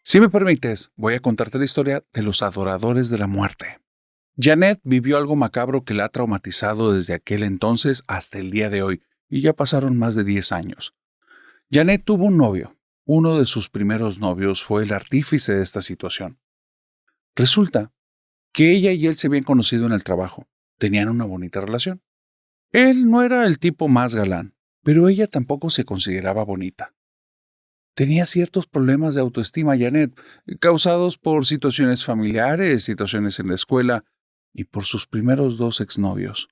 Si me permites, voy a contarte la historia de los adoradores de la muerte. Janet vivió algo macabro que la ha traumatizado desde aquel entonces hasta el día de hoy, y ya pasaron más de 10 años. Janet tuvo un novio. Uno de sus primeros novios fue el artífice de esta situación. Resulta que ella y él se habían conocido en el trabajo. Tenían una bonita relación. Él no era el tipo más galán, pero ella tampoco se consideraba bonita. Tenía ciertos problemas de autoestima, Janet, causados por situaciones familiares, situaciones en la escuela y por sus primeros dos exnovios.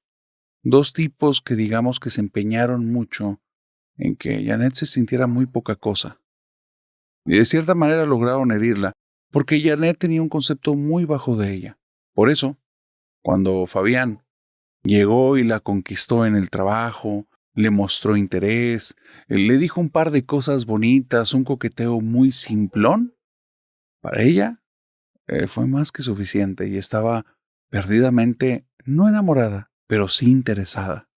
Dos tipos que digamos que se empeñaron mucho en que Janet se sintiera muy poca cosa. Y de cierta manera lograron herirla, porque Janet tenía un concepto muy bajo de ella. Por eso, cuando Fabián llegó y la conquistó en el trabajo, le mostró interés, le dijo un par de cosas bonitas, un coqueteo muy simplón. Para ella fue más que suficiente y estaba perdidamente, no enamorada, pero sí interesada.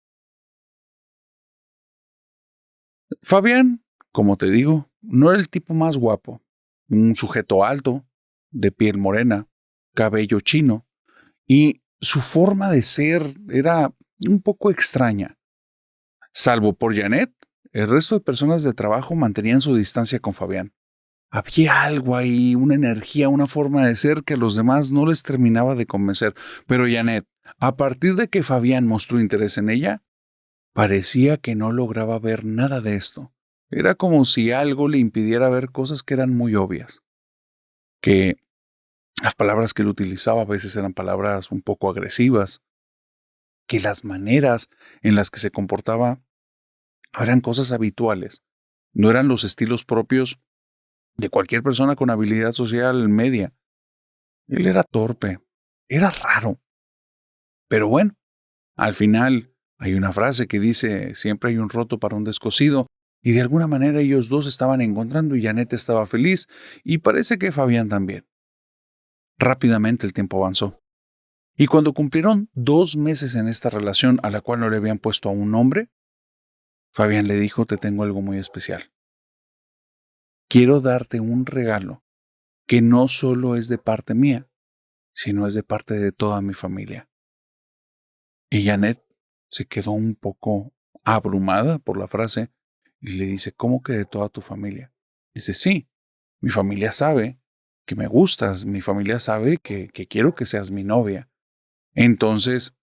Fabián, como te digo, no era el tipo más guapo. Un sujeto alto, de piel morena, cabello chino, y su forma de ser era un poco extraña. Salvo por Janet, el resto de personas de trabajo mantenían su distancia con Fabián. Había algo ahí, una energía, una forma de ser que a los demás no les terminaba de convencer. Pero Janet, a partir de que Fabián mostró interés en ella, parecía que no lograba ver nada de esto. Era como si algo le impidiera ver cosas que eran muy obvias. Que las palabras que él utilizaba a veces eran palabras un poco agresivas. Que las maneras en las que se comportaba eran cosas habituales. No eran los estilos propios de cualquier persona con habilidad social media. Él era torpe, era raro. Pero bueno, al final hay una frase que dice, siempre hay un roto para un descosido, y de alguna manera ellos dos estaban encontrando y Janet estaba feliz, y parece que Fabián también. Rápidamente el tiempo avanzó. Y cuando cumplieron 2 meses en esta relación a la cual no le habían puesto a un nombre, Fabián le dijo, te tengo algo muy especial. Quiero darte un regalo que no solo es de parte mía, sino es de parte de toda mi familia. Y Janet se quedó un poco abrumada por la frase y le dice, ¿cómo que de toda tu familia? Dice, sí, mi familia sabe que me gustas, mi familia sabe que quiero que seas mi novia. Entonces,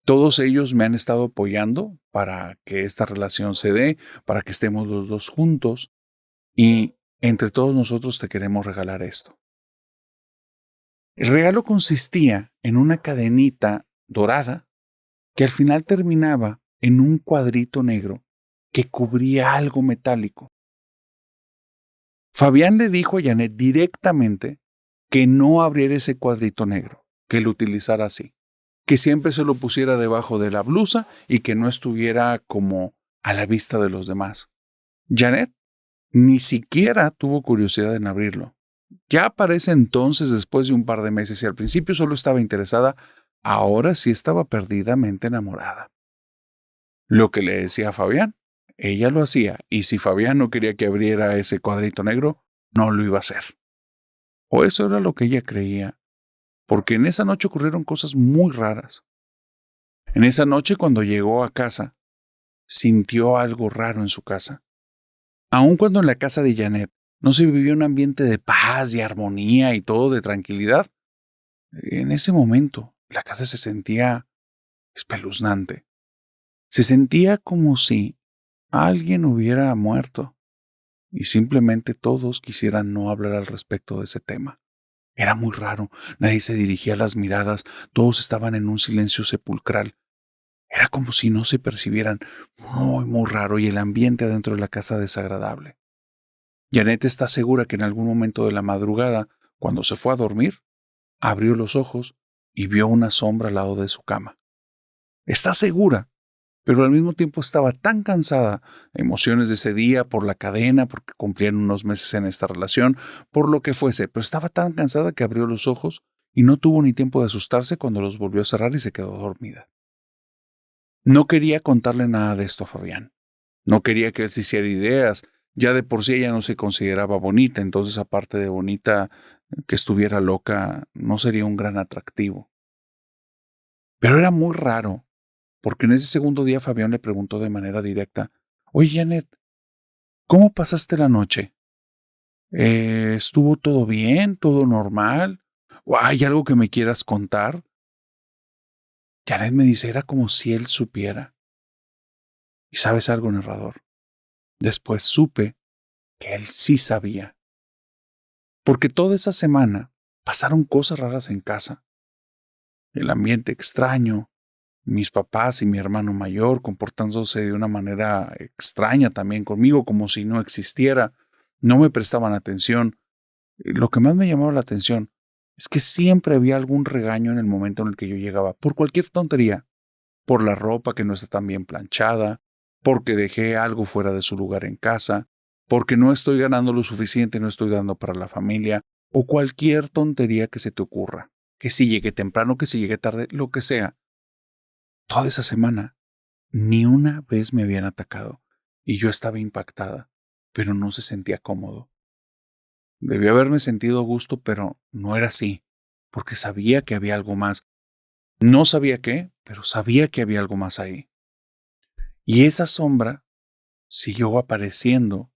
todos ellos me han estado apoyando para que esta relación se dé, para que estemos los dos juntos y entre todos nosotros te queremos regalar esto. El regalo consistía en una cadenita dorada que al final terminaba en un cuadrito negro que cubría algo metálico. Fabián le dijo a Janet directamente que no abriera ese cuadrito negro, que lo utilizara así, que siempre se lo pusiera debajo de la blusa y que no estuviera como a la vista de los demás. Janet ni siquiera tuvo curiosidad en abrirlo. Ya para ese entonces, después de un par de meses, y al principio solo estaba interesada, ahora sí estaba perdidamente enamorada. Lo que le decía a Fabián, ella lo hacía, y si Fabián no quería que abriera ese cuadrito negro, no lo iba a hacer. O eso era lo que ella creía, porque en esa noche ocurrieron cosas muy raras. En esa noche, cuando llegó a casa, sintió algo raro en su casa. Aun cuando en la casa de Janet no se vivía un ambiente de paz y armonía y todo de tranquilidad, en ese momento la casa se sentía espeluznante. Se sentía como si alguien hubiera muerto y simplemente todos quisieran no hablar al respecto de ese tema. Era muy raro, nadie se dirigía las miradas, todos estaban en un silencio sepulcral. Era como si no se percibieran, muy raro, y el ambiente adentro de la casa desagradable. Janet está segura que en algún momento de la madrugada, cuando se fue a dormir, abrió los ojos y vio una sombra al lado de su cama. Está segura, pero al mismo tiempo estaba tan cansada, emociones de ese día, por la cadena, porque cumplían unos meses en esta relación, por lo que fuese, pero estaba tan cansada que abrió los ojos y no tuvo ni tiempo de asustarse cuando los volvió a cerrar y se quedó dormida. No quería contarle nada de esto a Fabián. No quería que él se hiciera ideas Ya de por sí ella no se consideraba bonita, entonces aparte de bonita, que estuviera loca, no sería un gran atractivo. Pero era muy raro, porque en ese segundo día Fabián le preguntó de manera directa, oye Janet, ¿cómo pasaste la noche? ¿Estuvo todo bien? ¿Todo normal? ¿O hay algo que me quieras contar? Janet me dice, era como si él supiera. ¿Y sabes algo, narrador? Después supe que él sí sabía. Porque toda esa semana pasaron cosas raras en casa. El ambiente extraño, mis papás y mi hermano mayor comportándose de una manera extraña también conmigo, como si no existiera. No me prestaban atención. Lo que más me llamaba la atención es que siempre había algún regaño en el momento en el que yo llegaba, por cualquier tontería, por la ropa que no está tan bien planchada, porque dejé algo fuera de su lugar en casa, porque no estoy ganando lo suficiente, no estoy dando para la familia, o cualquier tontería que se te ocurra. Que si llegué temprano, que si llegué tarde, lo que sea. Toda esa semana, ni una vez me habían atacado, y yo estaba impactada, pero no se sentía cómodo. Debí haberme sentido a gusto, pero no era así, porque sabía que había algo más. No sabía qué, pero sabía que había algo más ahí. Y esa sombra siguió apareciendo,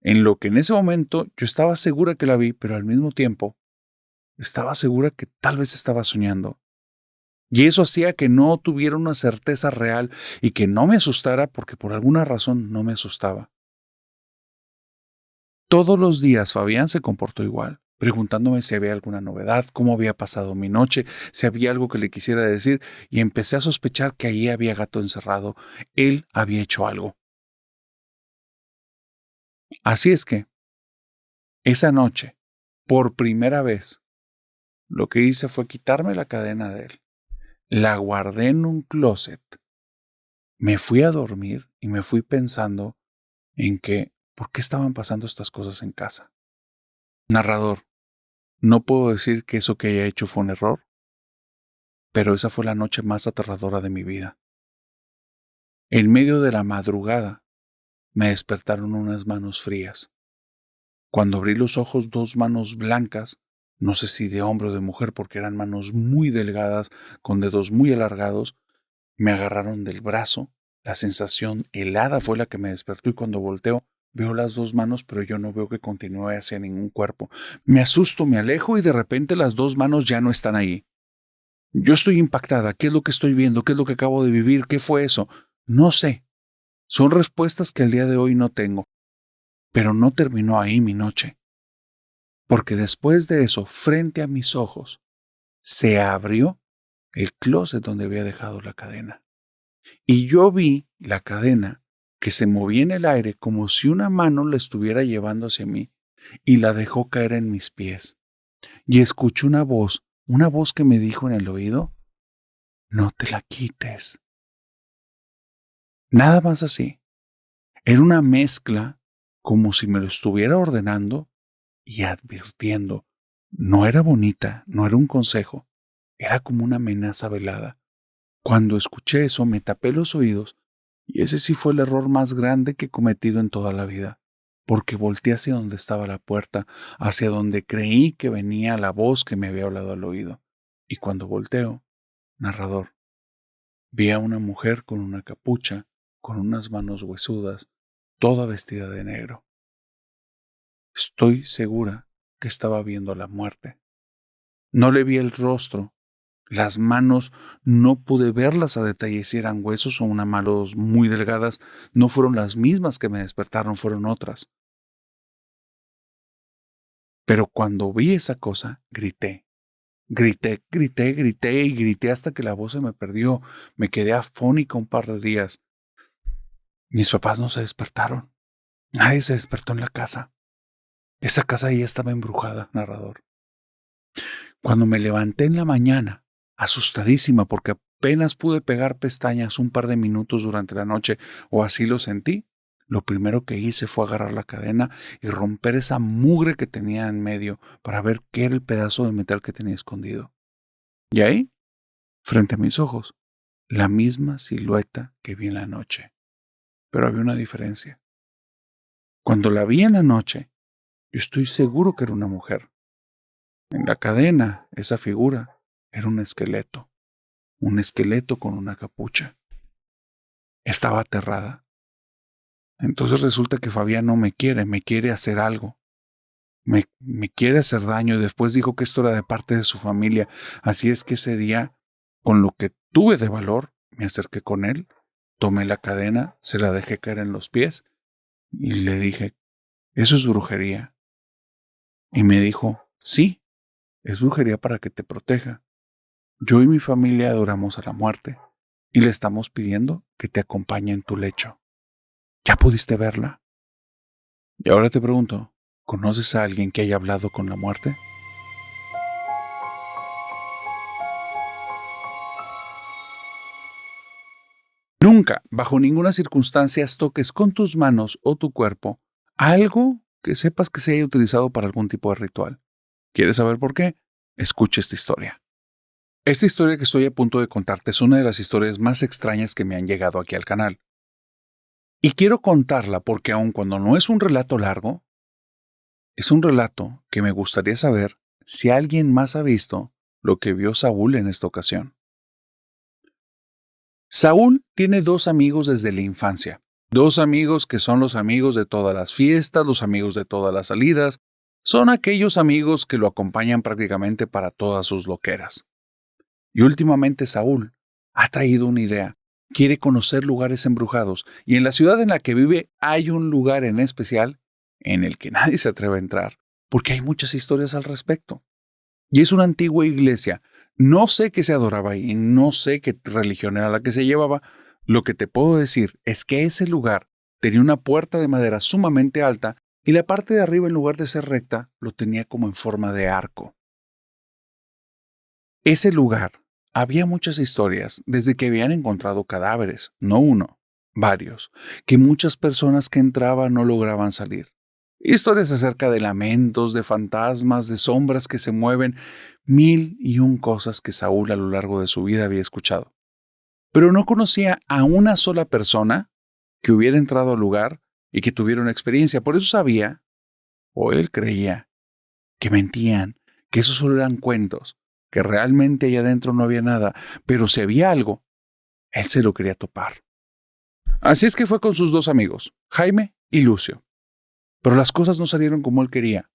en lo que en ese momento yo estaba segura que la vi, pero al mismo tiempo estaba segura que tal vez estaba soñando. Y eso hacía que no tuviera una certeza real y que no me asustara porque por alguna razón no me asustaba. Todos los días Fabián se comportó igual, preguntándome si había alguna novedad, cómo había pasado mi noche, si había algo que le quisiera decir, y empecé a sospechar que allí había gato encerrado. Él había hecho algo. Así es que, esa noche, por primera vez, lo que hice fue quitarme la cadena de él. La guardé en un closet. Me fui a dormir y me fui pensando en que, ¿por qué estaban pasando estas cosas en casa? Narrador, no puedo decir que eso que haya hecho fue un error, pero esa fue la noche más aterradora de mi vida. En medio de la madrugada, me despertaron unas manos frías. Cuando abrí los ojos, dos manos blancas, no sé si de hombre o de mujer, porque eran manos muy delgadas, con dedos muy alargados, me agarraron del brazo. La sensación helada fue la que me despertó y cuando volteo, veo las dos manos, pero yo no veo que continúe hacia ningún cuerpo. Me asusto, me alejo y de repente las dos manos ya no están ahí. Yo estoy impactada. ¿Qué es lo que estoy viendo? ¿Qué es lo que acabo de vivir? ¿Qué fue eso? No sé. Son respuestas que al día de hoy no tengo. Pero no terminó ahí mi noche. Porque después de eso, frente a mis ojos, se abrió el closet donde había dejado la cadena. Y yo vi la cadena que se movía en el aire como si una mano la estuviera llevando hacia mí y la dejó caer en mis pies. Y escuché una voz que me dijo en el oído, no te la quites. Nada más así. Era una mezcla como si me lo estuviera ordenando y advirtiendo. No era bonita, no era un consejo, era como una amenaza velada. Cuando escuché eso me tapé los oídos y ese sí fue el error más grande que he cometido en toda la vida, porque volteé hacia donde estaba la puerta, hacia donde creí que venía la voz que me había hablado al oído. Y cuando volteo, narrador, vi a una mujer con una capucha, con unas manos huesudas, toda vestida de negro. Estoy segura que estaba viendo la muerte. No le vi el rostro. Las manos no pude verlas a detalle si eran huesos o unas manos muy delgadas. No fueron las mismas que me despertaron, fueron otras. Pero cuando vi esa cosa, grité. Grité y grité hasta que la voz se me perdió. Me quedé afónica un par de días. Mis papás no se despertaron. Nadie se despertó en la casa. Esa casa ya estaba embrujada, narrador. Cuando me levanté en la mañana, asustadísima porque apenas pude pegar pestañas un par de minutos durante la noche, o así lo sentí, lo primero que hice fue agarrar la cadena y romper esa mugre que tenía en medio para ver qué era el pedazo de metal que tenía escondido. Y ahí, frente a mis ojos, la misma silueta que vi en la noche. Pero había una diferencia. Cuando la vi en la noche, yo estoy seguro que era una mujer. En la cadena, esa figura era un esqueleto con una capucha. Estaba aterrada. Entonces resulta que Fabián no me quiere hacer algo. Me quiere hacer daño y después dijo que esto era de parte de su familia. Así es que ese día, con lo que tuve de valor, me acerqué con él, tomé la cadena, se la dejé caer en los pies y le dije, eso es brujería. Y me dijo, sí, es brujería para que te proteja. Yo y mi familia adoramos a la muerte y le estamos pidiendo que te acompañe en tu lecho. ¿Ya pudiste verla? Y ahora te pregunto, ¿conoces a alguien que haya hablado con la muerte? Nunca, bajo ninguna circunstancia, toques con tus manos o tu cuerpo algo que sepas que se haya utilizado para algún tipo de ritual. ¿Quieres saber por qué? Escucha esta historia. Esta historia que estoy a punto de contarte es una de las historias más extrañas que me han llegado aquí al canal. Y quiero contarla porque aun cuando no es un relato largo, es un relato que me gustaría saber si alguien más ha visto lo que vio Saúl en esta ocasión. Saúl tiene dos amigos desde la infancia. Dos amigos que son los amigos de todas las fiestas, los amigos de todas las salidas. Son aquellos amigos que lo acompañan prácticamente para todas sus loqueras. Y últimamente Saúl ha traído una idea. Quiere conocer lugares embrujados y en la ciudad en la que vive hay un lugar en especial en el que nadie se atreve a entrar porque hay muchas historias al respecto. Y es una antigua iglesia. No sé qué se adoraba ahí, no sé qué religión era la que se llevaba. Lo que te puedo decir es que ese lugar tenía una puerta de madera sumamente alta y la parte de arriba, en lugar de ser recta, lo tenía como en forma de arco. Ese lugar, había muchas historias desde que habían encontrado cadáveres, no uno, varios, que muchas personas que entraban no lograban salir. Historias acerca de lamentos, de fantasmas, de sombras que se mueven, mil y un cosas que Saúl a lo largo de su vida había escuchado. Pero no conocía a una sola persona que hubiera entrado al lugar y que tuviera una experiencia. Por eso sabía, o él creía, que mentían, que esos solo eran cuentos, que realmente allá adentro no había nada, pero si había algo, él se lo quería topar. Así es que fue con sus dos amigos, Jaime y Lucio. Pero las cosas no salieron como él quería.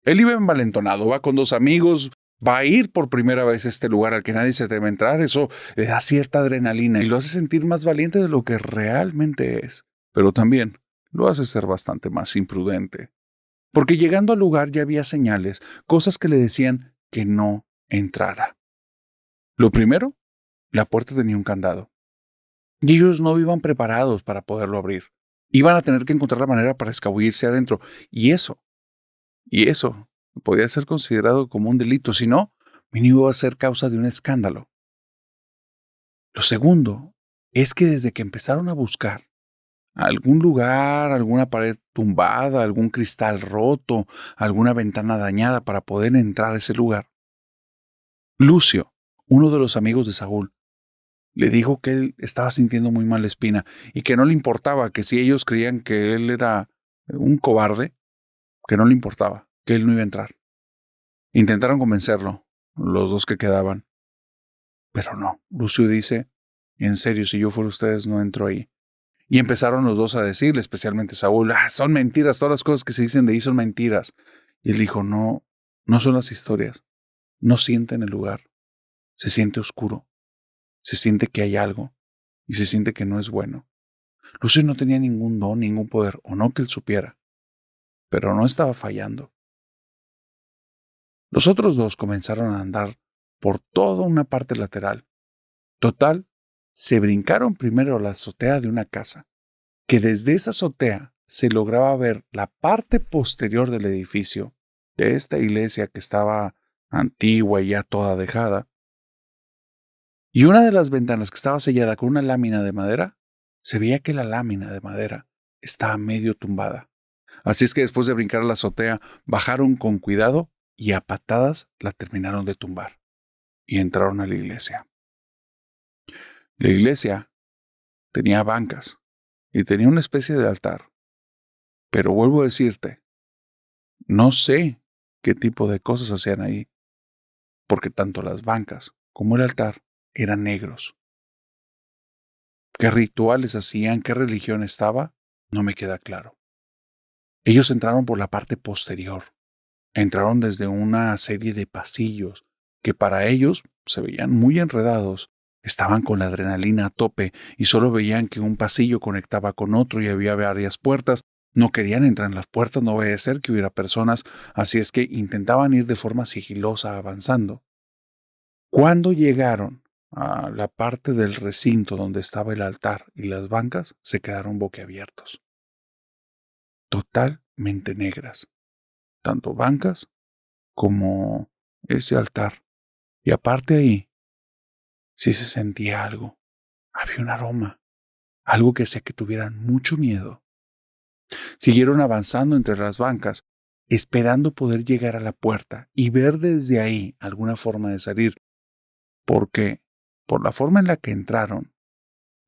Él iba envalentonado, va con dos amigos, va a ir por primera vez a este lugar al que nadie se debe entrar. Eso le da cierta adrenalina y lo hace sentir más valiente de lo que realmente es. Pero también lo hace ser bastante más imprudente. Porque llegando al lugar ya había señales, cosas que le decían que no entrara. Lo primero, la puerta tenía un candado. Y ellos no iban preparados para poderlo abrir. Iban a tener que encontrar la manera para escabullirse adentro. Y eso podía ser considerado como un delito, si no, mínimo iba a ser causa de un escándalo. Lo segundo es que desde que empezaron a buscar algún lugar, alguna pared tumbada, algún cristal roto, alguna ventana dañada para poder entrar a ese lugar, Lucio, uno de los amigos de Saúl, le dijo que él estaba sintiendo muy mala espina y que no le importaba, que si ellos creían que él era un cobarde, que no le importaba, que él no iba a entrar. Intentaron convencerlo, los dos que quedaban. Pero no, Lucio dice, en serio, si yo fuera ustedes no entro ahí. Y empezaron los dos a decirle, especialmente Saúl, son mentiras, todas las cosas que se dicen de ahí son mentiras. Y él dijo, no, no son las historias, no sienten el lugar, se siente oscuro, se siente que hay algo y se siente que no es bueno. Lucio no tenía ningún don, ningún poder, o no que él supiera, pero no estaba fallando. Los otros dos comenzaron a andar por toda una parte lateral. Total, se brincaron primero a la azotea de una casa, que desde esa azotea se lograba ver la parte posterior del edificio, de esta iglesia que estaba antigua y ya toda dejada, y una de las ventanas que estaba sellada con una lámina de madera, se veía que la lámina de madera estaba medio tumbada. Así es que después de brincar a la azotea, bajaron con cuidado y a patadas la terminaron de tumbar y entraron a la iglesia. La iglesia tenía bancas y tenía una especie de altar. Pero vuelvo a decirte, no sé qué tipo de cosas hacían ahí, porque tanto las bancas como el altar eran negros. ¿Qué rituales hacían? ¿Qué religión estaba? No me queda claro. Ellos entraron por la parte posterior. Entraron desde una serie de pasillos que para ellos se veían muy enredados. Estaban con la adrenalina a tope y solo veían que un pasillo conectaba con otro y había varias puertas. No querían entrar en las puertas, no vaya a ser que hubiera personas, así es que intentaban ir de forma sigilosa avanzando. Cuando llegaron a la parte del recinto donde estaba el altar y las bancas, se quedaron boquiabiertos. Totalmente negras. Tanto bancas como ese altar. Y aparte ahí, sí se sentía algo. Había un aroma. Algo que hacía que tuvieran mucho miedo. Siguieron avanzando entre las bancas, esperando poder llegar a la puerta y ver desde ahí alguna forma de salir, porque por la forma en la que entraron,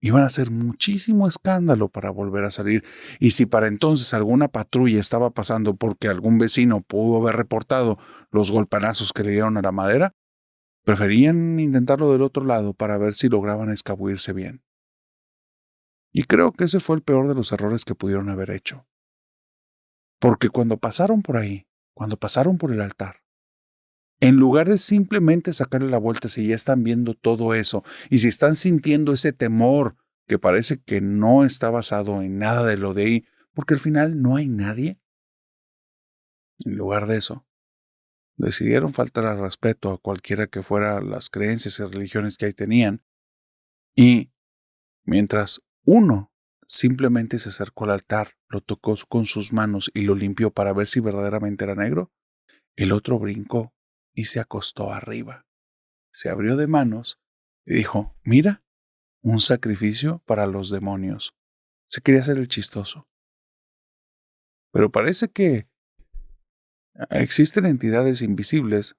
iban a hacer muchísimo escándalo para volver a salir. Y si para entonces alguna patrulla estaba pasando porque algún vecino pudo haber reportado los golpanazos que le dieron a la madera, preferían intentarlo del otro lado para ver si lograban escabullirse bien. Y creo que ese fue el peor de los errores que pudieron haber hecho. Porque cuando pasaron por ahí, cuando pasaron por el altar, en lugar de simplemente sacarle la vuelta si ya están viendo todo eso y si están sintiendo ese temor que parece que no está basado en nada de lo de ahí, porque al final no hay nadie, en lugar de eso, decidieron faltar al respeto a cualquiera que fueran las creencias y religiones que ahí tenían, y mientras uno simplemente se acercó al altar, lo tocó con sus manos y lo limpió para ver si verdaderamente era negro, el otro brincó y se acostó arriba. Se abrió de manos y dijo, mira, un sacrificio para los demonios. Se quería hacer el chistoso. Pero parece que existen entidades invisibles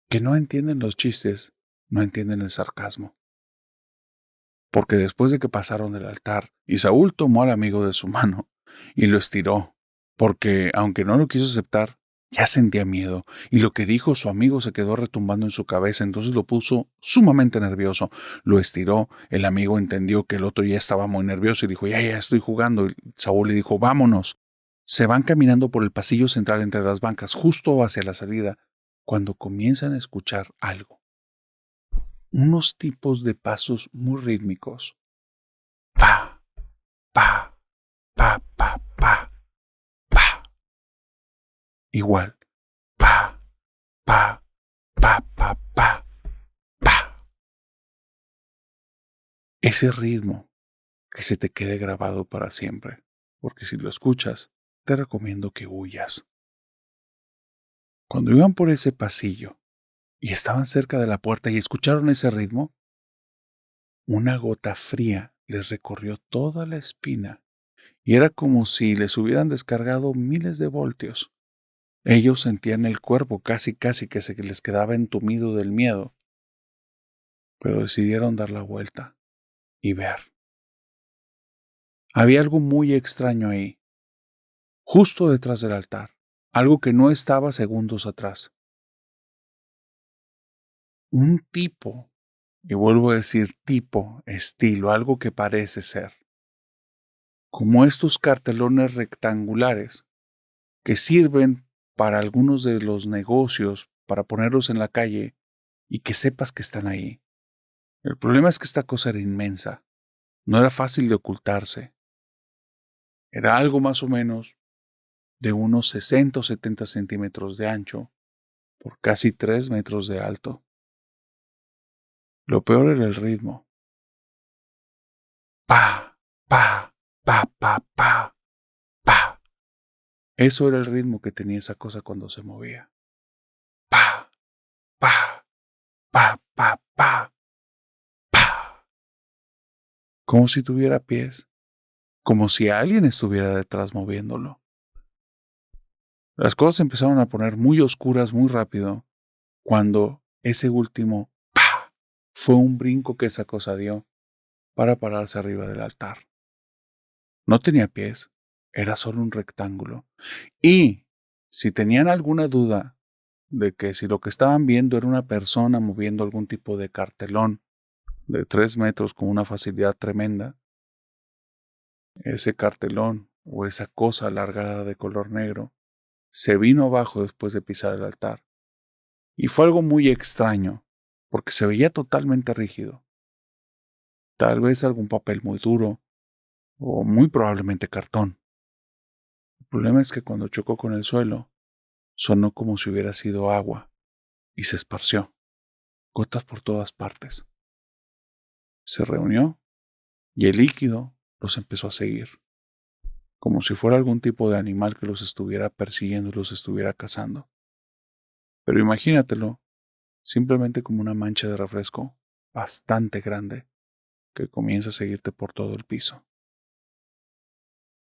que no entienden los chistes, no entienden el sarcasmo. Porque después de que pasaron del altar, y Saúl tomó al amigo de su mano y lo estiró, porque aunque no lo quiso aceptar, ya sentía miedo, y lo que dijo su amigo se quedó retumbando en su cabeza, entonces lo puso sumamente nervioso. Lo estiró, el amigo entendió que el otro ya estaba muy nervioso y dijo, ya estoy jugando. Y Saúl le dijo, vámonos. Se van caminando por el pasillo central entre las bancas, justo hacia la salida, cuando comienzan a escuchar algo. Unos tipos de pasos muy rítmicos. Pa, pa, pa, pa, pa, pa. Igual. Pa, pa, pa, pa, pa, pa. Ese ritmo que se te quede grabado para siempre. Porque si lo escuchas, te recomiendo que huyas. Cuando iban por ese pasillo y estaban cerca de la puerta y escucharon ese ritmo, una gota fría les recorrió toda la espina y era como si les hubieran descargado miles de voltios. Ellos sentían el cuerpo casi que se les quedaba entumido del miedo, pero decidieron dar la vuelta y ver. Había algo muy extraño ahí, justo detrás del altar, algo que no estaba segundos atrás. Un tipo, y vuelvo a decir tipo, estilo, algo que parece ser, como estos cartelones rectangulares que sirven para algunos de los negocios, para ponerlos en la calle y que sepas que están ahí. El problema es que esta cosa era inmensa, no era fácil de ocultarse. Era algo más o menos de unos 60 o 70 centímetros de ancho por casi 3 metros de alto. Lo peor era el ritmo. Pa, pa, pa, pa, pa, pa. Eso era el ritmo que tenía esa cosa cuando se movía. Pa, pa, pa, pa, pa, pa. Como si tuviera pies, como si alguien estuviera detrás moviéndolo. Las cosas se empezaron a poner muy oscuras muy rápido cuando ese último ¡pa! Fue un brinco que esa cosa dio para pararse arriba del altar. No tenía pies, era solo un rectángulo. Y si tenían alguna duda de que si lo que estaban viendo era una persona moviendo algún tipo de cartelón de 3 metros con una facilidad tremenda, ese cartelón o esa cosa alargada de color negro se vino abajo después de pisar el altar. Y fue algo muy extraño, porque se veía totalmente rígido. Tal vez algún papel muy duro, o muy probablemente cartón. El problema es que cuando chocó con el suelo, sonó como si hubiera sido agua, y se esparció, gotas por todas partes. Se reunió, y el líquido los empezó a seguir, como si fuera algún tipo de animal que los estuviera persiguiendo y los estuviera cazando. Pero imagínatelo, simplemente como una mancha de refresco bastante grande que comienza a seguirte por todo el piso.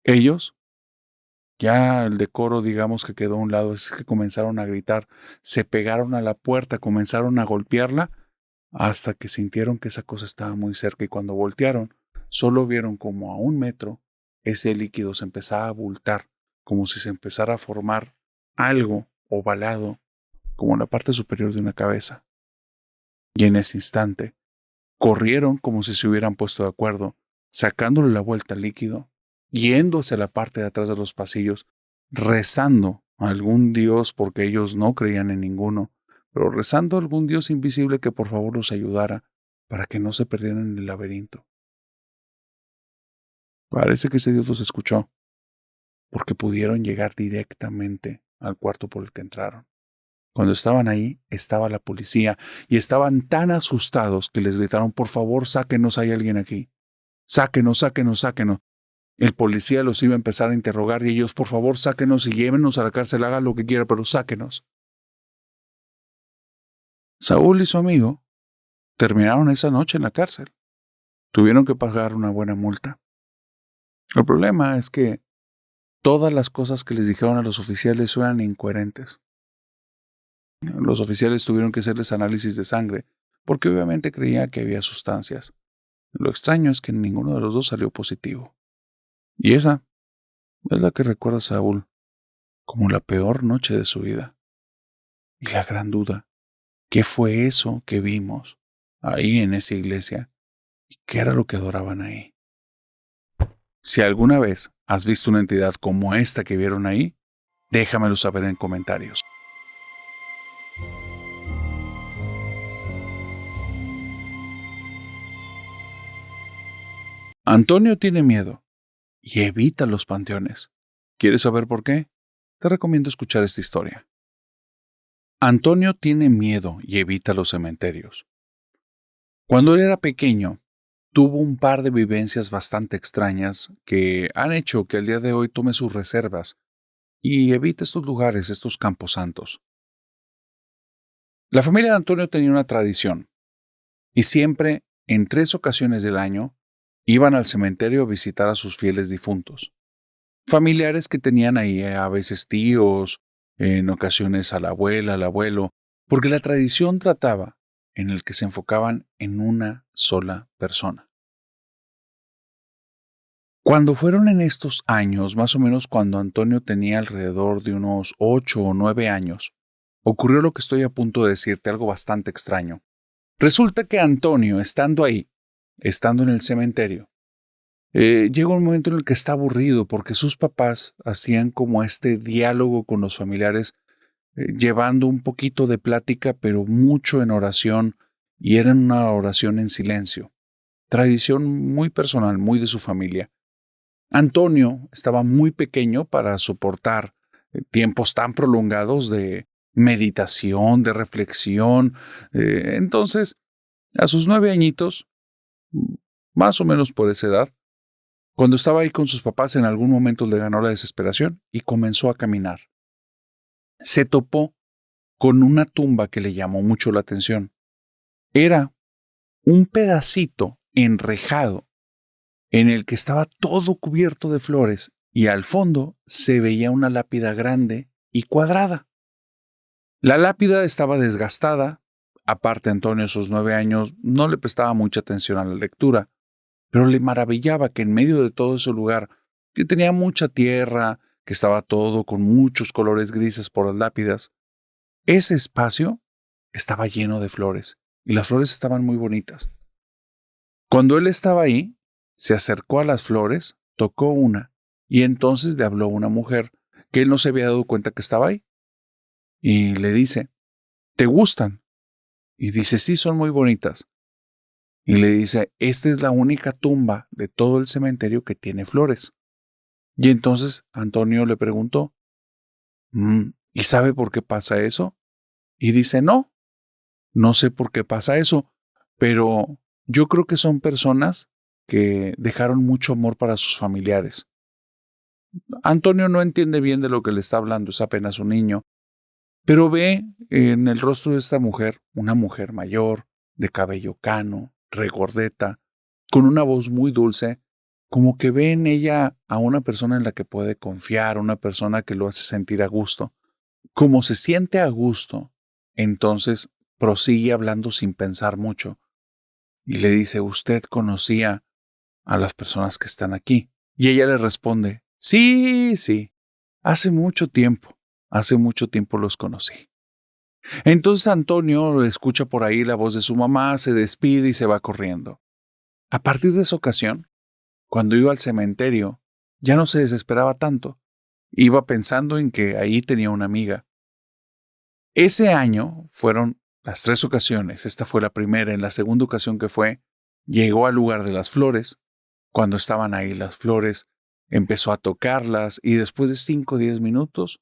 Ellos, ya el decoro digamos que quedó a un lado, es que comenzaron a gritar, se pegaron a la puerta, comenzaron a golpearla hasta que sintieron que esa cosa estaba muy cerca y cuando voltearon, solo vieron como a 1 metro ese líquido se empezaba a abultar, como si se empezara a formar algo ovalado, como en la parte superior de una cabeza. Y en ese instante, corrieron como si se hubieran puesto de acuerdo, sacándole la vuelta al líquido, yendo hacia la parte de atrás de los pasillos, rezando a algún dios porque ellos no creían en ninguno, pero rezando a algún dios invisible que por favor los ayudara para que no se perdieran en el laberinto. Parece que ese dios los escuchó, porque pudieron llegar directamente al cuarto por el que entraron. Cuando estaban ahí, estaba la policía y estaban tan asustados que les gritaron, por favor, sáquenos, hay alguien aquí. Sáquenos, sáquenos, sáquenos. El policía los iba a empezar a interrogar y ellos, por favor, sáquenos y llévenos a la cárcel, haga lo que quiera, pero sáquenos. Saúl y su amigo terminaron esa noche en la cárcel. Tuvieron que pagar una buena multa. El problema es que todas las cosas que les dijeron a los oficiales eran incoherentes. Los oficiales tuvieron que hacerles análisis de sangre, porque obviamente creía que había sustancias. Lo extraño es que ninguno de los dos salió positivo. Y esa es la que recuerda Saúl como la peor noche de su vida. Y la gran duda, ¿qué fue eso que vimos ahí en esa iglesia? ¿Y qué era lo que adoraban ahí? Si alguna vez has visto una entidad como esta que vieron ahí, déjamelo saber en comentarios. Antonio tiene miedo y evita los panteones. ¿Quieres saber por qué? Te recomiendo escuchar esta historia. Antonio tiene miedo y evita los cementerios. Cuando él era pequeño, tuvo un par de vivencias bastante extrañas que han hecho que al día de hoy tome sus reservas y evite estos lugares, estos camposantos. La familia de Antonio tenía una tradición y siempre, en 3 ocasiones del año, iban al cementerio a visitar a sus fieles difuntos. Familiares que tenían ahí, a veces tíos, en ocasiones a la abuela, al abuelo, porque la tradición trataba en el que se enfocaban en una sola persona. Cuando fueron en estos años, más o menos cuando Antonio tenía alrededor de unos 8 o 9 años, ocurrió lo que estoy a punto de decirte, algo bastante extraño. Resulta que Antonio, estando ahí, estando en el cementerio, llega un momento en el que está aburrido porque sus papás hacían como este diálogo con los familiares, llevando un poquito de plática, pero mucho en oración, y era una oración en silencio. Tradición muy personal, muy de su familia. Antonio estaba muy pequeño para soportar tiempos tan prolongados de meditación, de reflexión. Entonces, a sus 9 añitos, más o menos por esa edad, cuando estaba ahí con sus papás, en algún momento le ganó la desesperación y comenzó a caminar. Se topó con una tumba que le llamó mucho la atención. Era un pedacito enrejado en el que estaba todo cubierto de flores y al fondo se veía una lápida grande y cuadrada. La lápida estaba desgastada, aparte Antonio a sus 9 años no le prestaba mucha atención a la lectura, pero le maravillaba que en medio de todo ese lugar que tenía mucha tierra, que estaba todo con muchos colores grises por las lápidas. Ese espacio estaba lleno de flores y las flores estaban muy bonitas. Cuando él estaba ahí, se acercó a las flores, tocó una y entonces le habló una mujer que él no se había dado cuenta que estaba ahí. Y le dice, ¿te gustan? Y dice, sí, son muy bonitas. Y le dice, esta es la única tumba de todo el cementerio que tiene flores. Y entonces Antonio le preguntó, ¿y sabe por qué pasa eso? Y dice, no sé por qué pasa eso, pero yo creo que son personas que dejaron mucho amor para sus familiares. Antonio no entiende bien de lo que le está hablando, es apenas un niño, pero ve en el rostro de esta mujer, una mujer mayor, de cabello cano, regordeta, con una voz muy dulce, como que ve en ella a una persona en la que puede confiar, una persona que lo hace sentir a gusto. Como se siente a gusto, entonces prosigue hablando sin pensar mucho y le dice, ¿usted conocía a las personas que están aquí? Y ella le responde, sí, hace mucho tiempo los conocí. Entonces Antonio escucha por ahí la voz de su mamá, se despide y se va corriendo. A partir de esa ocasión, cuando iba al cementerio, ya no se desesperaba tanto. Iba pensando en que ahí tenía una amiga. Ese año fueron las 3 ocasiones. Esta fue la primera. En la segunda ocasión que fue, llegó al lugar de las flores. Cuando estaban ahí las flores, empezó a tocarlas y después de 5 o 10 minutos,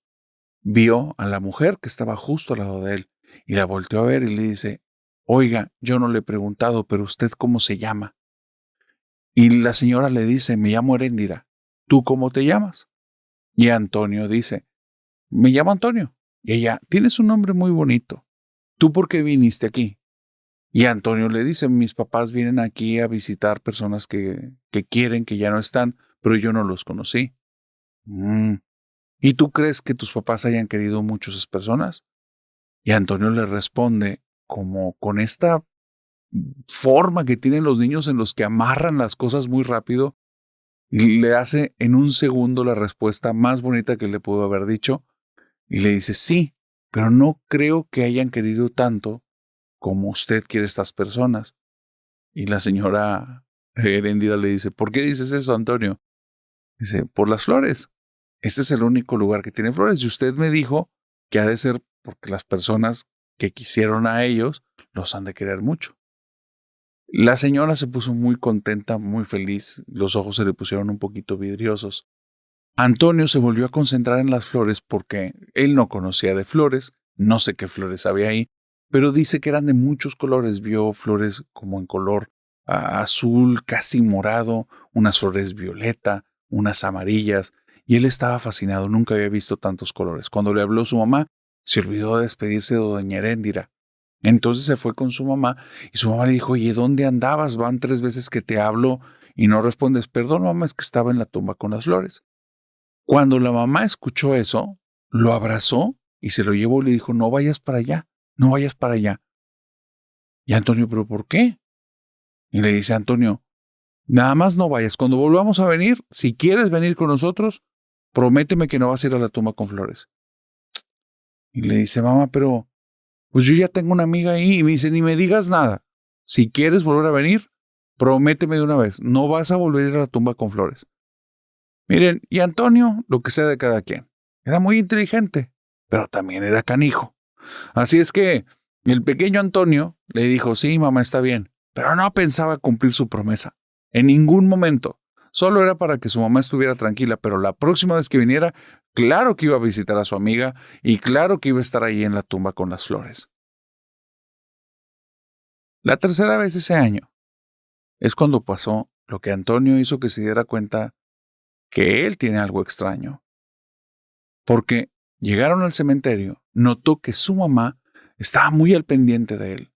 vio a la mujer que estaba justo al lado de él y la volteó a ver y le dice, oiga, yo no le he preguntado, pero ¿usted cómo se llama? Y la señora le dice, me llamo Heréndira, ¿tú cómo te llamas? Y Antonio dice, me llamo Antonio. Y ella, tienes un nombre muy bonito. ¿Tú por qué viniste aquí? Y Antonio le dice, mis papás vienen aquí a visitar personas que quieren, que ya no están, pero yo no los conocí. ¿Y tú crees que tus papás hayan querido mucho a esas personas? Y Antonio le responde como con esta forma que tienen los niños en los que amarran las cosas muy rápido y le hace en un segundo la respuesta más bonita que le pudo haber dicho y le dice, sí, pero no creo que hayan querido tanto como usted quiere estas personas. Y la señora Heréndira le dice, ¿por qué dices eso, Antonio? Dice, por las flores. Este es el único lugar que tiene flores y usted me dijo que ha de ser porque las personas que quisieron a ellos los han de querer mucho. La señora se puso muy contenta, muy feliz, los ojos se le pusieron un poquito vidriosos. Antonio se volvió a concentrar en las flores porque él no conocía de flores, no sé qué flores había ahí, pero dice que eran de muchos colores, vio flores como en color azul, casi morado, unas flores violeta, unas amarillas, y él estaba fascinado, nunca había visto tantos colores. Cuando le habló su mamá, se olvidó de despedirse de doña Heréndira. Entonces se fue con su mamá y su mamá le dijo, oye, ¿dónde andabas? Van 3 veces que te hablo y no respondes. Perdón, mamá, es que estaba en la tumba con las flores. Cuando la mamá escuchó eso, lo abrazó y se lo llevó y le dijo, no vayas para allá, no vayas para allá. Y Antonio, ¿pero por qué? Y le dice Antonio, nada más no vayas. Cuando volvamos a venir, si quieres venir con nosotros, prométeme que no vas a ir a la tumba con flores. Y le dice, mamá, pero pues yo ya tengo una amiga ahí. Y me dice, ni me digas nada. Si quieres volver a venir, prométeme de una vez, no vas a volver a ir a la tumba con flores. Miren, y Antonio, lo que sea de cada quien, era muy inteligente, pero también era canijo. Así es que el pequeño Antonio le dijo, sí, mamá, está bien, pero no pensaba cumplir su promesa. En ningún momento. Solo era para que su mamá estuviera tranquila, pero la próxima vez que viniera, claro que iba a visitar a su amiga y claro que iba a estar ahí en la tumba con las flores. La tercera vez ese año es cuando pasó lo que Antonio hizo que se diera cuenta que él tiene algo extraño. Porque llegaron al cementerio, notó que su mamá estaba muy al pendiente de él.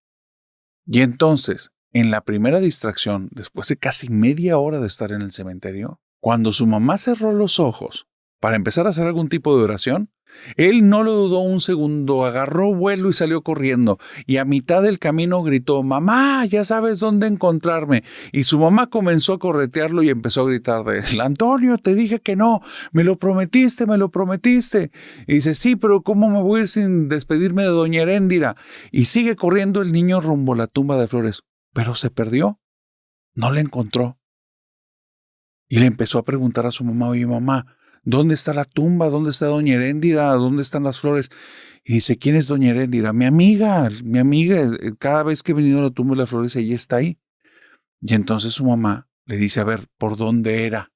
Y entonces, en la primera distracción, después de casi media hora de estar en el cementerio, cuando su mamá cerró los ojos para empezar a hacer algún tipo de oración, Él no lo dudó un segundo, agarró vuelo y salió corriendo. Y a mitad del camino gritó: mamá, ya sabes dónde encontrarme. Y su mamá comenzó a corretearlo y empezó a gritar de él: Antonio, te dije que no, me lo prometiste, me lo prometiste. Y dice: sí, pero ¿cómo me voy a ir sin despedirme de doña Heréndira? Y sigue corriendo el niño rumbo a la tumba de flores. Pero se perdió, no la encontró. Y le empezó a preguntar a su mamá: oye, mamá, ¿dónde está la tumba? ¿Dónde está doña Heréndira? ¿Dónde están las flores? Y dice: ¿quién es doña Heréndira? Mi amiga. Cada vez que he venido a la tumba de las flores, ella está ahí. Y entonces su mamá le dice: a ver, ¿por dónde era?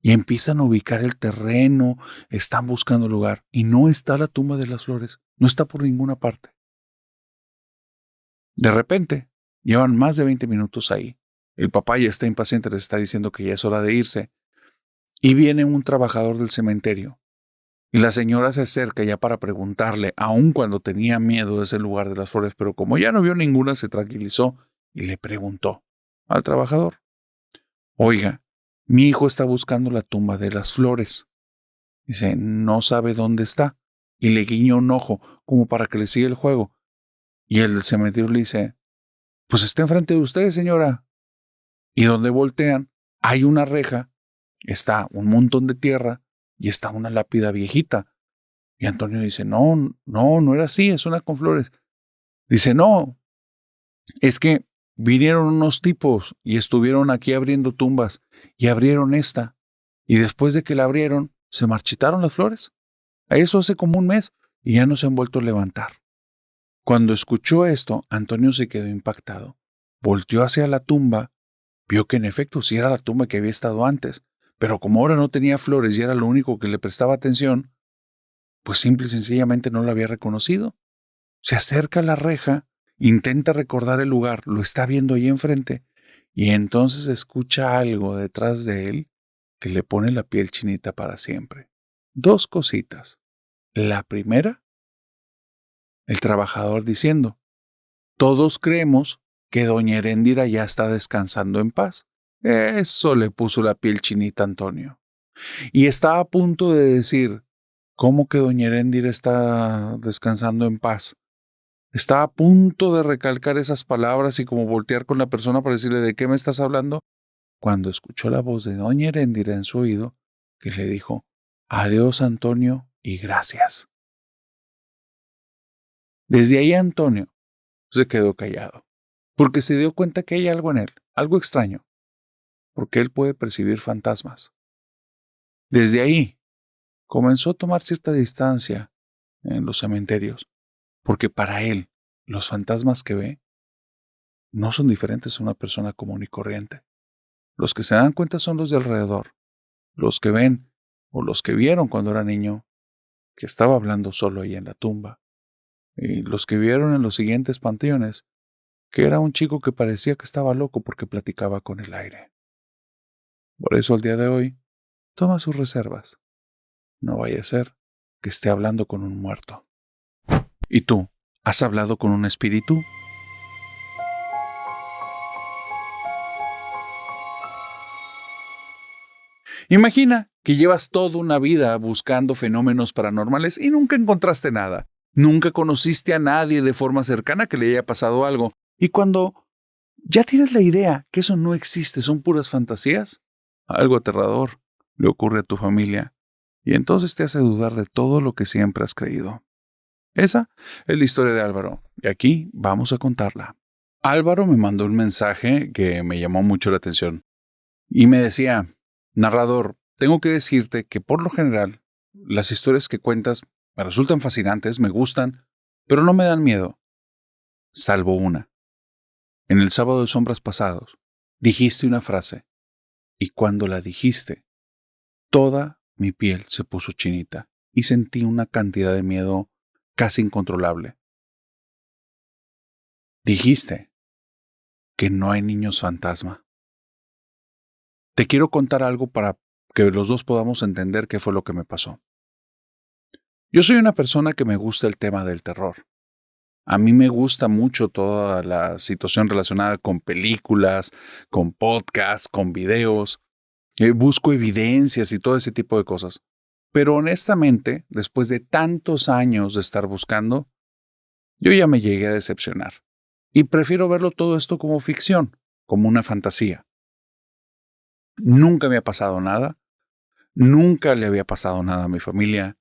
Y empiezan a ubicar el terreno, están buscando el lugar. Y no está la tumba de las flores, no está por ninguna parte. De repente, llevan más de 20 minutos ahí. El papá ya está impaciente, les está diciendo que ya es hora de irse. Y viene un trabajador del cementerio. Y la señora se acerca ya para preguntarle, aun cuando tenía miedo de ese lugar de las flores, pero como ya no vio ninguna, se tranquilizó y le preguntó al trabajador: oiga, mi hijo está buscando la tumba de las flores. Dice: no sabe dónde está. Y le guiñó un ojo como para que le siga el juego. Y el del cementerio le dice: pues está enfrente de usted, señora. Y donde voltean, hay una reja, está un montón de tierra y está una lápida viejita. Y Antonio dice: no era así, es una con flores. Dice: no, es que vinieron unos tipos y estuvieron aquí abriendo tumbas y abrieron esta. Y después de que la abrieron, se marchitaron las flores. A eso hace como un mes y ya no se han vuelto a levantar. Cuando escuchó esto, Antonio se quedó impactado. Volteó hacia la tumba, vio que en efecto sí era la tumba que había estado antes, pero como ahora no tenía flores y era lo único que le prestaba atención, pues simple y sencillamente no la había reconocido. Se acerca a la reja, intenta recordar el lugar, lo está viendo ahí enfrente, y entonces escucha algo detrás de él que le pone la piel chinita para siempre. Dos cositas. La primera, el trabajador diciendo: todos creemos que doña Heréndira ya está descansando en paz. Eso le puso la piel chinita a Antonio. Y está a punto de decir: ¿cómo que doña Heréndira está descansando en paz? Está a punto de recalcar esas palabras y como voltear con la persona para decirle: ¿de qué me estás hablando? Cuando escuchó la voz de doña Heréndira en su oído, que le dijo: adiós, Antonio, y gracias. Desde ahí Antonio se quedó callado, porque se dio cuenta que hay algo en él, algo extraño, porque él puede percibir fantasmas. Desde ahí comenzó a tomar cierta distancia en los cementerios, porque para él los fantasmas que ve no son diferentes a una persona común y corriente. Los que se dan cuenta son los de alrededor, los que ven o los que vieron cuando era niño que estaba hablando solo ahí en la tumba, y los que vieron en los siguientes panteones que era un chico que parecía que estaba loco porque platicaba con el aire. Por eso al día de hoy toma sus reservas. No vaya a ser que esté hablando con un muerto. ¿Y tú? ¿Has hablado con un espíritu? Imagina que llevas toda una vida buscando fenómenos paranormales y nunca encontraste nada. Nunca conociste a nadie de forma cercana que le haya pasado algo. Y cuando ya tienes la idea que eso no existe, son puras fantasías, algo aterrador le ocurre a tu familia y entonces te hace dudar de todo lo que siempre has creído. Esa es la historia de Álvaro y aquí vamos a contarla. Álvaro me mandó un mensaje que me llamó mucho la atención y me decía: narrador, tengo que decirte que por lo general las historias que cuentas me resultan fascinantes, me gustan, pero no me dan miedo, salvo una. En el sábado de sombras pasados dijiste una frase y cuando la dijiste, toda mi piel se puso chinita y sentí una cantidad de miedo casi incontrolable. Dijiste que no hay niños fantasma. Te quiero contar algo para que los dos podamos entender qué fue lo que me pasó. Yo soy una persona que me gusta el tema del terror. A mí me gusta mucho toda la situación relacionada con películas, con podcasts, con videos. Busco evidencias y todo ese tipo de cosas. Pero honestamente, después de tantos años de estar buscando, yo ya me llegué a decepcionar. Y prefiero verlo todo esto como ficción, como una fantasía. Nunca me ha pasado nada, nunca le había pasado nada a mi familia,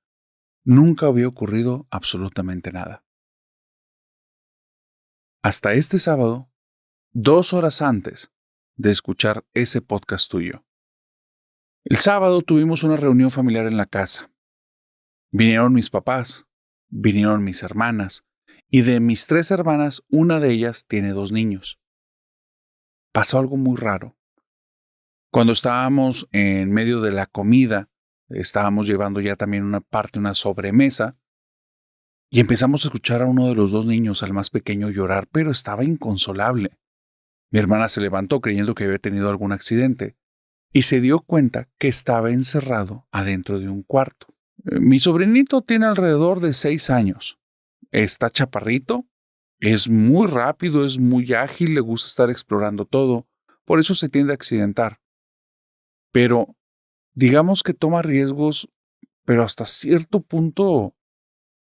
nunca había ocurrido absolutamente nada. Hasta este sábado, 2 horas antes de escuchar ese podcast tuyo. El sábado tuvimos una reunión familiar en la casa. Vinieron mis papás, vinieron mis hermanas, y de mis 3 hermanas, una de ellas tiene 2 niños. Pasó algo muy raro. Cuando estábamos en medio de la comida, estábamos llevando ya también una sobremesa, y empezamos a escuchar a uno de los 2 niños, al más pequeño, llorar, pero estaba inconsolable. Mi hermana se levantó creyendo que había tenido algún accidente y se dio cuenta que estaba encerrado adentro de un cuarto. Mi sobrinito tiene alrededor de 6 años. Está chaparrito, es muy rápido, es muy ágil, le gusta estar explorando todo, por eso se tiende a accidentar. Pero digamos que toma riesgos, pero hasta cierto punto,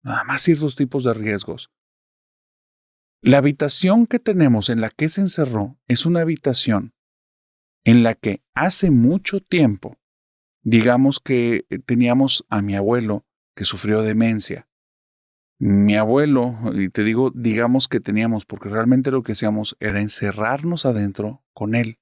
nada más ciertos tipos de riesgos. La habitación que tenemos en la que se encerró es una habitación en la que hace mucho tiempo, digamos que teníamos a mi abuelo que sufrió demencia. Mi abuelo, y te digo, digamos que teníamos, porque realmente lo que hacíamos era encerrarnos adentro con él.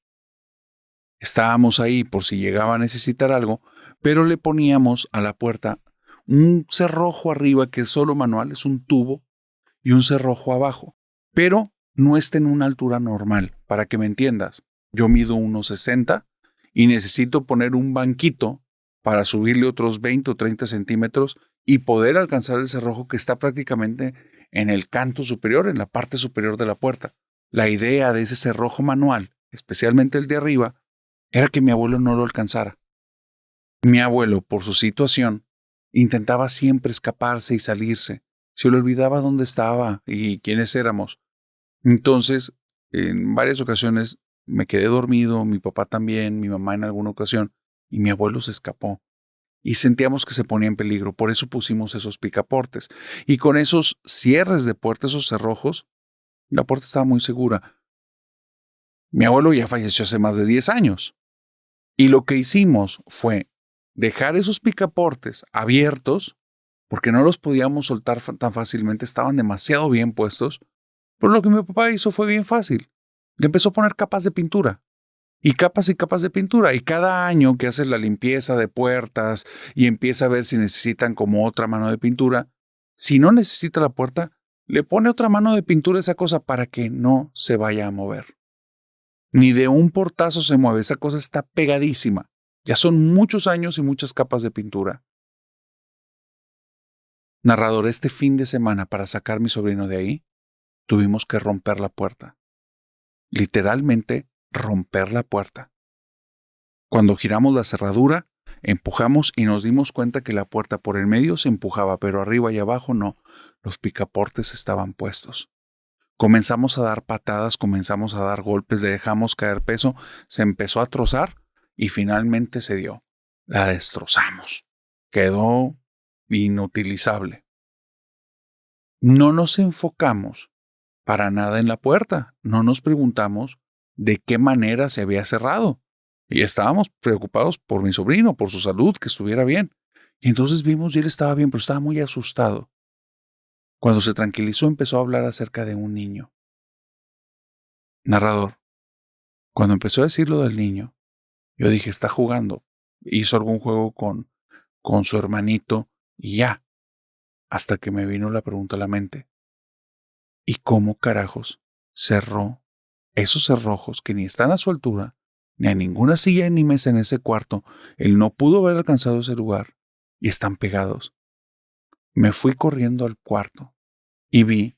Estábamos ahí por si llegaba a necesitar algo, pero le poníamos a la puerta un cerrojo arriba que es solo manual, es un tubo, y un cerrojo abajo. Pero no está en una altura normal, para que me entiendas. Yo mido 1,60 y necesito poner un banquito para subirle otros 20 o 30 centímetros y poder alcanzar el cerrojo que está prácticamente en el canto superior, en la parte superior de la puerta. La idea de ese cerrojo manual, especialmente el de arriba, era que mi abuelo no lo alcanzara. Mi abuelo, por su situación, intentaba siempre escaparse y salirse. Se le olvidaba dónde estaba y quiénes éramos. Entonces, en varias ocasiones me quedé dormido, mi papá también, mi mamá en alguna ocasión, y mi abuelo se escapó. Y sentíamos que se ponía en peligro, por eso pusimos esos picaportes. Y con esos cierres de puerta, esos cerrojos, la puerta estaba muy segura. Mi abuelo ya falleció hace más de 10 años. Y lo que hicimos fue dejar esos picaportes abiertos, porque no los podíamos soltar tan fácilmente, estaban demasiado bien puestos. Pero lo que mi papá hizo fue bien fácil. Le empezó a poner capas de pintura. Y capas de pintura. Y cada año que hace la limpieza de puertas y empieza a ver si necesitan como otra mano de pintura, si no necesita la puerta, le pone otra mano de pintura a esa cosa para que no se vaya a mover. Ni de un portazo se mueve. Esa cosa está pegadísima. Ya son muchos años y muchas capas de pintura. Narrador, este fin de semana para sacar a mi sobrino de ahí, tuvimos que romper la puerta. Literalmente romper la puerta. Cuando giramos la cerradura, empujamos y nos dimos cuenta que la puerta por el medio se empujaba, pero arriba y abajo no. Los picaportes estaban puestos. Comenzamos a dar patadas, comenzamos a dar golpes, le dejamos caer peso, se empezó a trozar y finalmente se dio. La destrozamos. Quedó inutilizable. No nos enfocamos para nada en la puerta. No nos preguntamos de qué manera se había cerrado. Y estábamos preocupados por mi sobrino, por su salud, que estuviera bien. Y entonces vimos y él estaba bien, pero estaba muy asustado. Cuando se tranquilizó empezó a hablar acerca de un niño. Narrador, cuando empezó a decir lo del niño, yo dije, está jugando. Hizo algún juego con su hermanito y ya. Hasta que me vino la pregunta a la mente. ¿Y cómo carajos cerró esos cerrojos que ni están a su altura, ni a ninguna silla ni mesa en ese cuarto? Él no pudo haber alcanzado ese lugar y están pegados. Me fui corriendo al cuarto y vi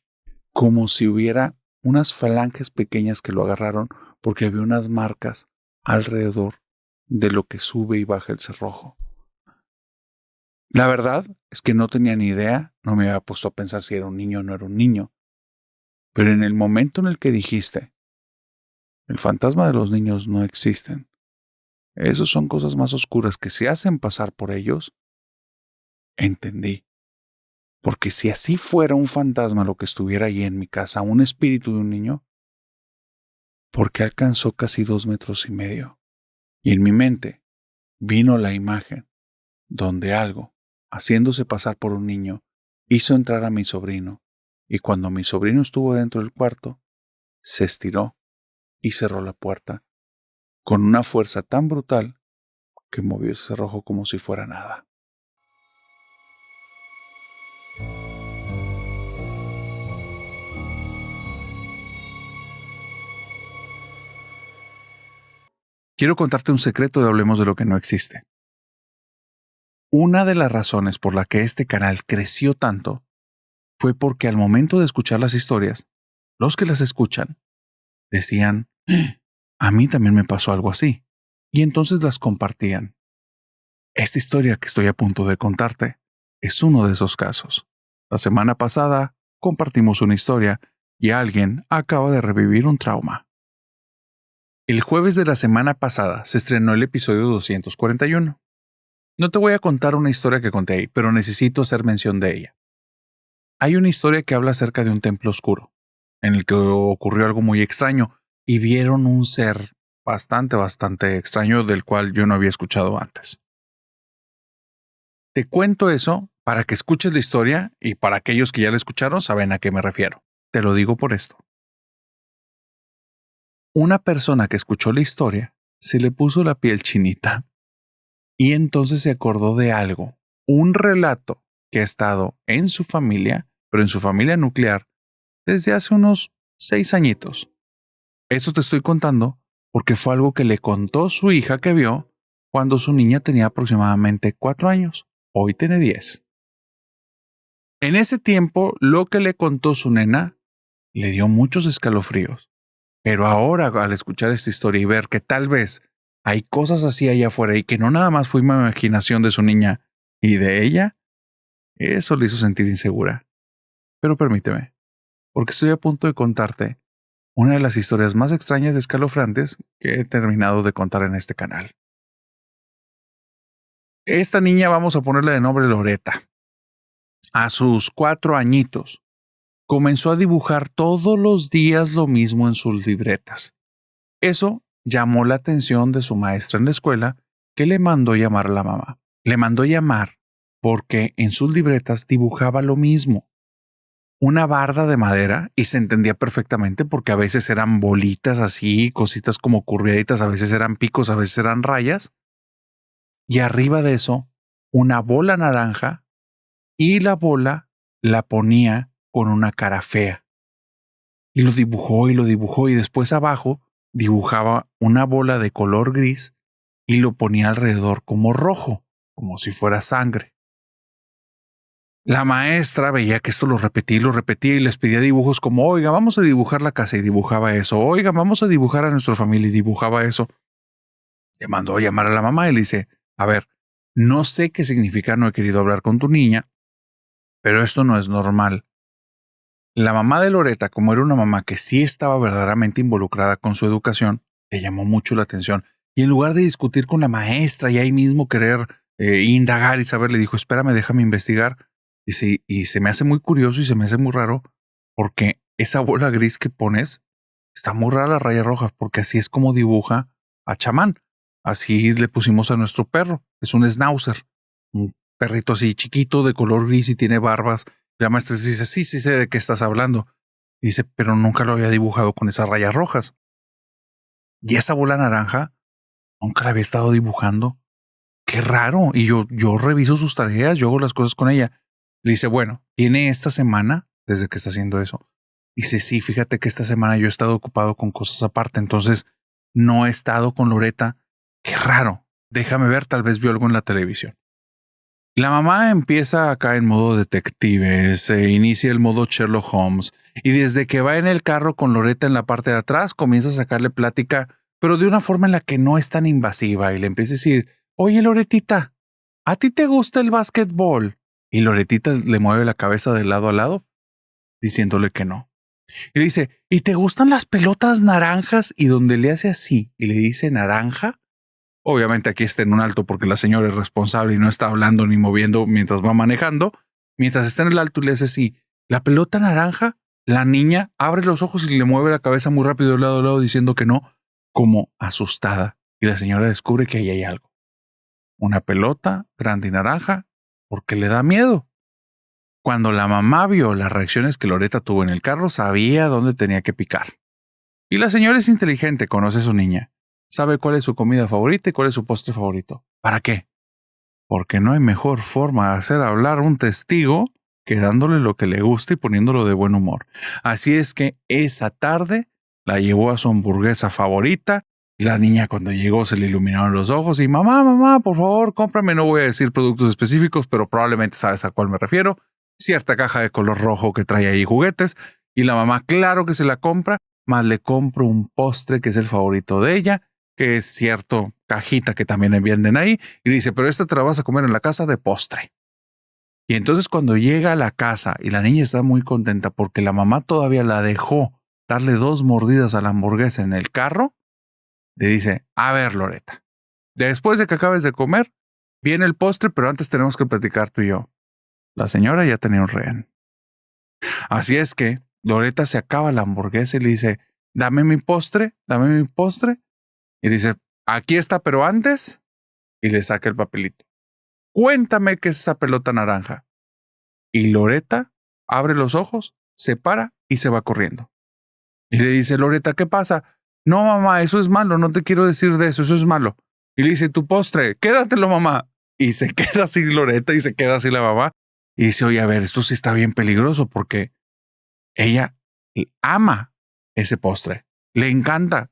como si hubiera unas falanges pequeñas que lo agarraron porque había unas marcas alrededor de lo que sube y baja el cerrojo. La verdad es que no tenía ni idea, no me había puesto a pensar si era un niño o no era un niño. Pero en el momento en el que dijiste, el fantasma de los niños no existen, esos son cosas más oscuras que se hacen pasar por ellos, Entendí. Porque si así fuera un fantasma lo que estuviera ahí en mi casa, un espíritu de un niño, ¿por qué alcanzó casi 2,5 metros? Y en mi mente vino la imagen donde algo, haciéndose pasar por un niño, hizo entrar a mi sobrino, y cuando mi sobrino estuvo dentro del cuarto, se estiró y cerró la puerta con una fuerza tan brutal que movió ese cerrojo como si fuera nada. Quiero contarte un secreto de Hablemos de lo que no existe. Una de las razones por la que este canal creció tanto fue porque al momento de escuchar las historias, los que las escuchan decían, a mí también me pasó algo así, y entonces las compartían. Esta historia que estoy a punto de contarte es uno de esos casos. La semana pasada compartimos una historia y alguien acaba de revivir un trauma. El jueves de la semana pasada se estrenó el episodio 241. No te voy a contar una historia que conté ahí, pero necesito hacer mención de ella. Hay una historia que habla acerca de un templo oscuro, en el que ocurrió algo muy extraño y vieron un ser bastante extraño del cual yo no había escuchado antes. Te cuento eso para que escuches la historia y para aquellos que ya la escucharon saben a qué me refiero. Te lo digo por esto. Una persona que escuchó la historia se le puso la piel chinita y entonces se acordó de algo, un relato que ha estado en su familia, pero en su familia nuclear, desde hace unos 6 añitos. Eso te estoy contando porque fue algo que le contó su hija que vio cuando su niña tenía aproximadamente 4 años. Hoy tiene 10. En ese tiempo, lo que le contó su nena le dio muchos escalofríos. Pero ahora, al escuchar esta historia y ver que tal vez hay cosas así allá afuera y que no nada más fue una imaginación de su niña y de ella, eso le hizo sentir insegura. Pero permíteme, porque estoy a punto de contarte una de las historias más extrañas y escalofriantes que he terminado de contar en este canal. Esta niña vamos a ponerle de nombre Loreta. A sus 4 añitos, comenzó a dibujar todos los días lo mismo en sus libretas. Eso llamó la atención de su maestra en la escuela, que le mandó llamar a la mamá. Le mandó llamar porque en sus libretas dibujaba lo mismo. Una barda de madera, y se entendía perfectamente porque a veces eran bolitas así, cositas como curviaditas, a veces eran picos, a veces eran rayas. Y arriba de eso, una bola naranja, y la bola la ponía con una cara fea. Y lo dibujó y después abajo dibujaba una bola de color gris y lo ponía alrededor como rojo, como si fuera sangre. La maestra veía que esto lo repetía y les pedía dibujos como, oiga, vamos a dibujar la casa, y dibujaba eso. Oiga, vamos a dibujar a nuestra familia, y dibujaba eso. Le mandó a llamar a la mamá y le dice, a ver, no sé qué significa, no he querido hablar con tu niña, pero esto no es normal. La mamá de Loreta, como era una mamá que sí estaba verdaderamente involucrada con su educación, le llamó mucho la atención. Y en lugar de discutir con la maestra y ahí mismo querer indagar y saber, le dijo, espérame, déjame investigar. Y se me hace muy curioso y se me hace muy raro porque esa bola gris que pones está muy rara, las rayas rojas, porque así es como dibuja a Chamán. Así le pusimos a nuestro perro. Es un schnauzer, un perrito así chiquito de color gris y tiene barbas. La maestra dice, sí sé de qué estás hablando. Dice, pero nunca lo había dibujado con esas rayas rojas. Y esa bola naranja nunca la había estado dibujando. Qué raro. Y yo reviso sus tareas, yo hago las cosas con ella. Le dice, bueno, ¿tiene esta semana desde que está haciendo eso? Dice, sí, fíjate que esta semana yo he estado ocupado con cosas aparte, entonces no he estado con Loreta. Qué raro. Déjame ver, tal vez vio algo en la televisión. La mamá empieza acá en modo detective, se inicia el modo Sherlock Holmes, y desde que va en el carro con Loreta en la parte de atrás, comienza a sacarle plática, pero de una forma en la que no es tan invasiva, y le empieza a decir, oye Loretita, ¿a ti te gusta el básquetbol? Y Loretita le mueve la cabeza de lado a lado, diciéndole que no. Y le dice, ¿y te gustan las pelotas naranjas? Y donde le hace así y le dice naranja, Obviamente aquí está en un alto porque la señora es responsable y no está hablando ni moviendo mientras va manejando. Mientras está en el alto y le hace así, la pelota naranja, la niña abre los ojos y le mueve la cabeza muy rápido de lado a lado diciendo que no, como asustada. Y la señora descubre que ahí hay algo. Una pelota grande y naranja porque le da miedo. Cuando la mamá vio las reacciones que Loretta tuvo en el carro, sabía dónde tenía que picar. Y la señora es inteligente, conoce a su niña. Sabe cuál es su comida favorita y cuál es su postre favorito. ¿Para qué? Porque no hay mejor forma de hacer hablar a un testigo que dándole lo que le gusta y poniéndolo de buen humor. Así es que esa tarde la llevó a su hamburguesa favorita. La niña cuando llegó se le iluminaron los ojos y mamá, por favor, cómprame. No voy a decir productos específicos, pero probablemente sabes a cuál me refiero. Cierta caja de color rojo que trae ahí juguetes. Y la mamá, claro que se la compra, más le compro un postre que es el favorito de ella, que es cierto cajita que también le venden ahí. Y dice, pero esta te la vas a comer en la casa de postre. Y entonces cuando llega a la casa y la niña está muy contenta porque la mamá todavía la dejó darle 2 mordidas a la hamburguesa en el carro, le dice, a ver, Loretta, después de que acabes de comer, viene el postre, pero antes tenemos que platicar tú y yo. La señora ya tenía un rehén. Así es que Loretta se acaba la hamburguesa y le dice, dame mi postre. Y dice, aquí está, pero antes, y le saca el papelito. Cuéntame qué es esa pelota naranja. Y Loretta abre los ojos, se para y se va corriendo. Y le dice, Loretta, ¿qué pasa? No, mamá, eso es malo, no te quiero decir de eso, eso es malo. Y le dice, tu postre, quédatelo, mamá. Y se queda así Loretta y se queda así la mamá. Y dice, oye, a ver, esto sí está bien peligroso porque ella ama ese postre, le encanta.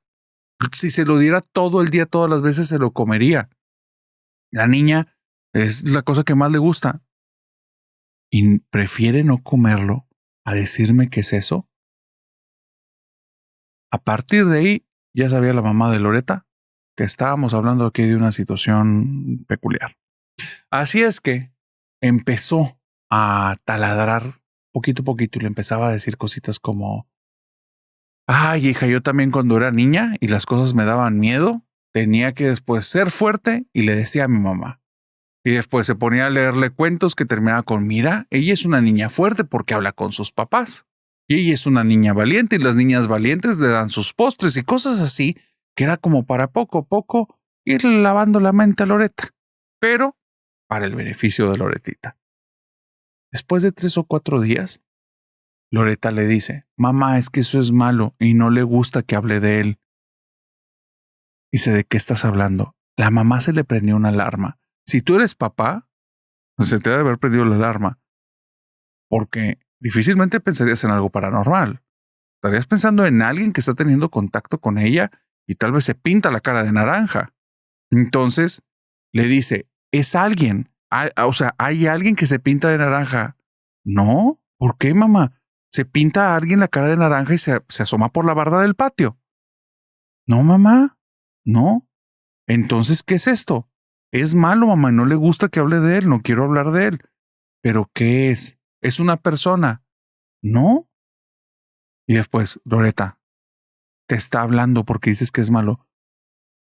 Si se lo diera todo el día, todas las veces se lo comería. La niña es la cosa que más le gusta. Y prefiere no comerlo a decirme qué es eso. A partir de ahí, ya sabía la mamá de Loretta que estábamos hablando aquí de una situación peculiar. Así es que empezó a taladrar poquito a poquito y le empezaba a decir cositas como, ay, hija, yo también cuando era niña y las cosas me daban miedo, tenía que después ser fuerte y le decía a mi mamá. Y después se ponía a leerle cuentos que terminaba con, mira, ella es una niña fuerte porque habla con sus papás. Y ella es una niña valiente y las niñas valientes le dan sus postres y cosas así, que era como para poco a poco ir lavando la mente a Loretta. Pero para el beneficio de Loretita. Después de 3 o 4 días, Loretta le dice, mamá, es que eso es malo y no le gusta que hable de él. Dice, ¿de qué estás hablando? La mamá se le prendió una alarma. Si tú eres papá, se te debe haber prendido la alarma. Porque difícilmente pensarías en algo paranormal. Estarías pensando en alguien que está teniendo contacto con ella y tal vez se pinta la cara de naranja. Entonces le dice, es alguien. O sea, hay alguien que se pinta de naranja. No, ¿por qué, mamá? Se pinta a alguien la cara de naranja y se asoma por la barda del patio. No, mamá, no. Entonces, ¿qué es esto? Es malo, mamá, no le gusta que hable de él, no quiero hablar de él. ¿Pero qué es? ¿Es una persona? No. Y después, Loretta, te está hablando porque dices que es malo.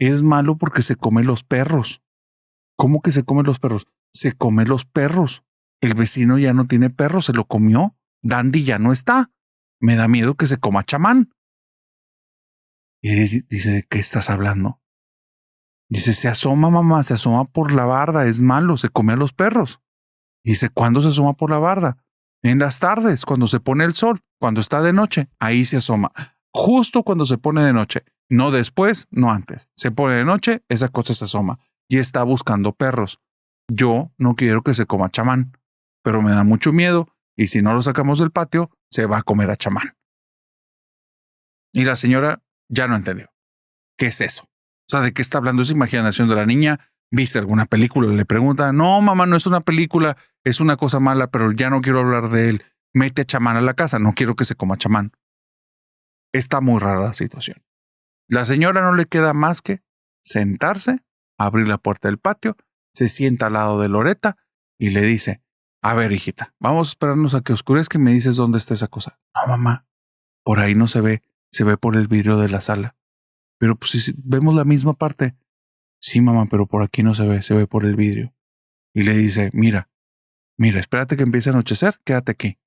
Es malo porque se come los perros. ¿Cómo que se come los perros? Se come los perros. El vecino ya no tiene perros, se lo comió. Dandy ya no está. Me da miedo que se coma Chamán. Y dice, ¿de qué estás hablando? Dice, se asoma, mamá, se asoma por la barda, es malo, se come a los perros. Dice, ¿cuándo se asoma por la barda? En las tardes, cuando se pone el sol, cuando está de noche, ahí se asoma. Justo cuando se pone de noche, no después, no antes. Se pone de noche, esa cosa se asoma y está buscando perros. Yo no quiero que se coma Chamán, pero me da mucho miedo y si no lo sacamos del patio, se va a comer a Chamán. Y la señora ya no entendió. ¿Qué es eso? O sea, ¿de qué está hablando? ¿Es imaginación de la niña? ¿Viste alguna película? Le pregunta, no, mamá, no es una película, es una cosa mala, pero ya no quiero hablar de él. Mete a Chamán a la casa, no quiero que se coma Chamán. Está muy rara la situación. La señora no le queda más que sentarse, abrir la puerta del patio, se sienta al lado de Loretta y le dice, a ver, hijita, vamos a esperarnos a que oscurezca y me dices dónde está esa cosa. No, mamá, por ahí no se ve por el vidrio de la sala. Pero pues si vemos la misma parte. Sí, mamá, pero por aquí no se ve por el vidrio. Y le dice, mira, espérate que empiece a anochecer, quédate aquí.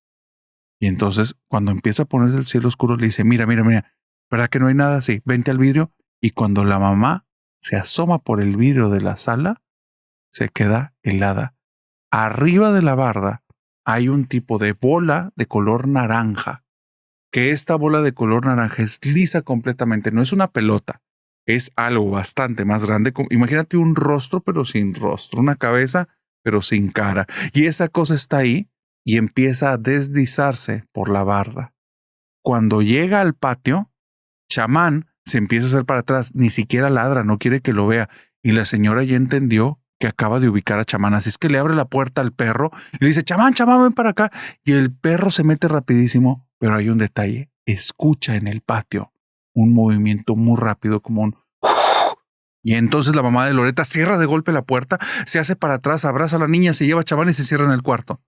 Y entonces, cuando empieza a ponerse el cielo oscuro, le dice, mira, ¿verdad que no hay nada? Sí, vente al vidrio. Y cuando la mamá se asoma por el vidrio de la sala, se queda helada. Arriba de la barda hay un tipo de bola de color naranja, que esta bola de color naranja es lisa completamente, no es una pelota, es algo bastante más grande. Imagínate un rostro, pero sin rostro, una cabeza, pero sin cara. Y esa cosa está ahí y empieza a deslizarse por la barda. Cuando llega al patio, Chamán se empieza a hacer para atrás, ni siquiera ladra, no quiere que lo vea. Y la señora ya entendió que acaba de ubicar a Chamán, así es que le abre la puerta al perro y le dice, Chamán, ven para acá. Y el perro se mete rapidísimo, pero hay un detalle, escucha en el patio un movimiento muy rápido como un... Y entonces la mamá de Loreta cierra de golpe la puerta, se hace para atrás, abraza a la niña, se lleva a Chamán y se cierra en el cuarto.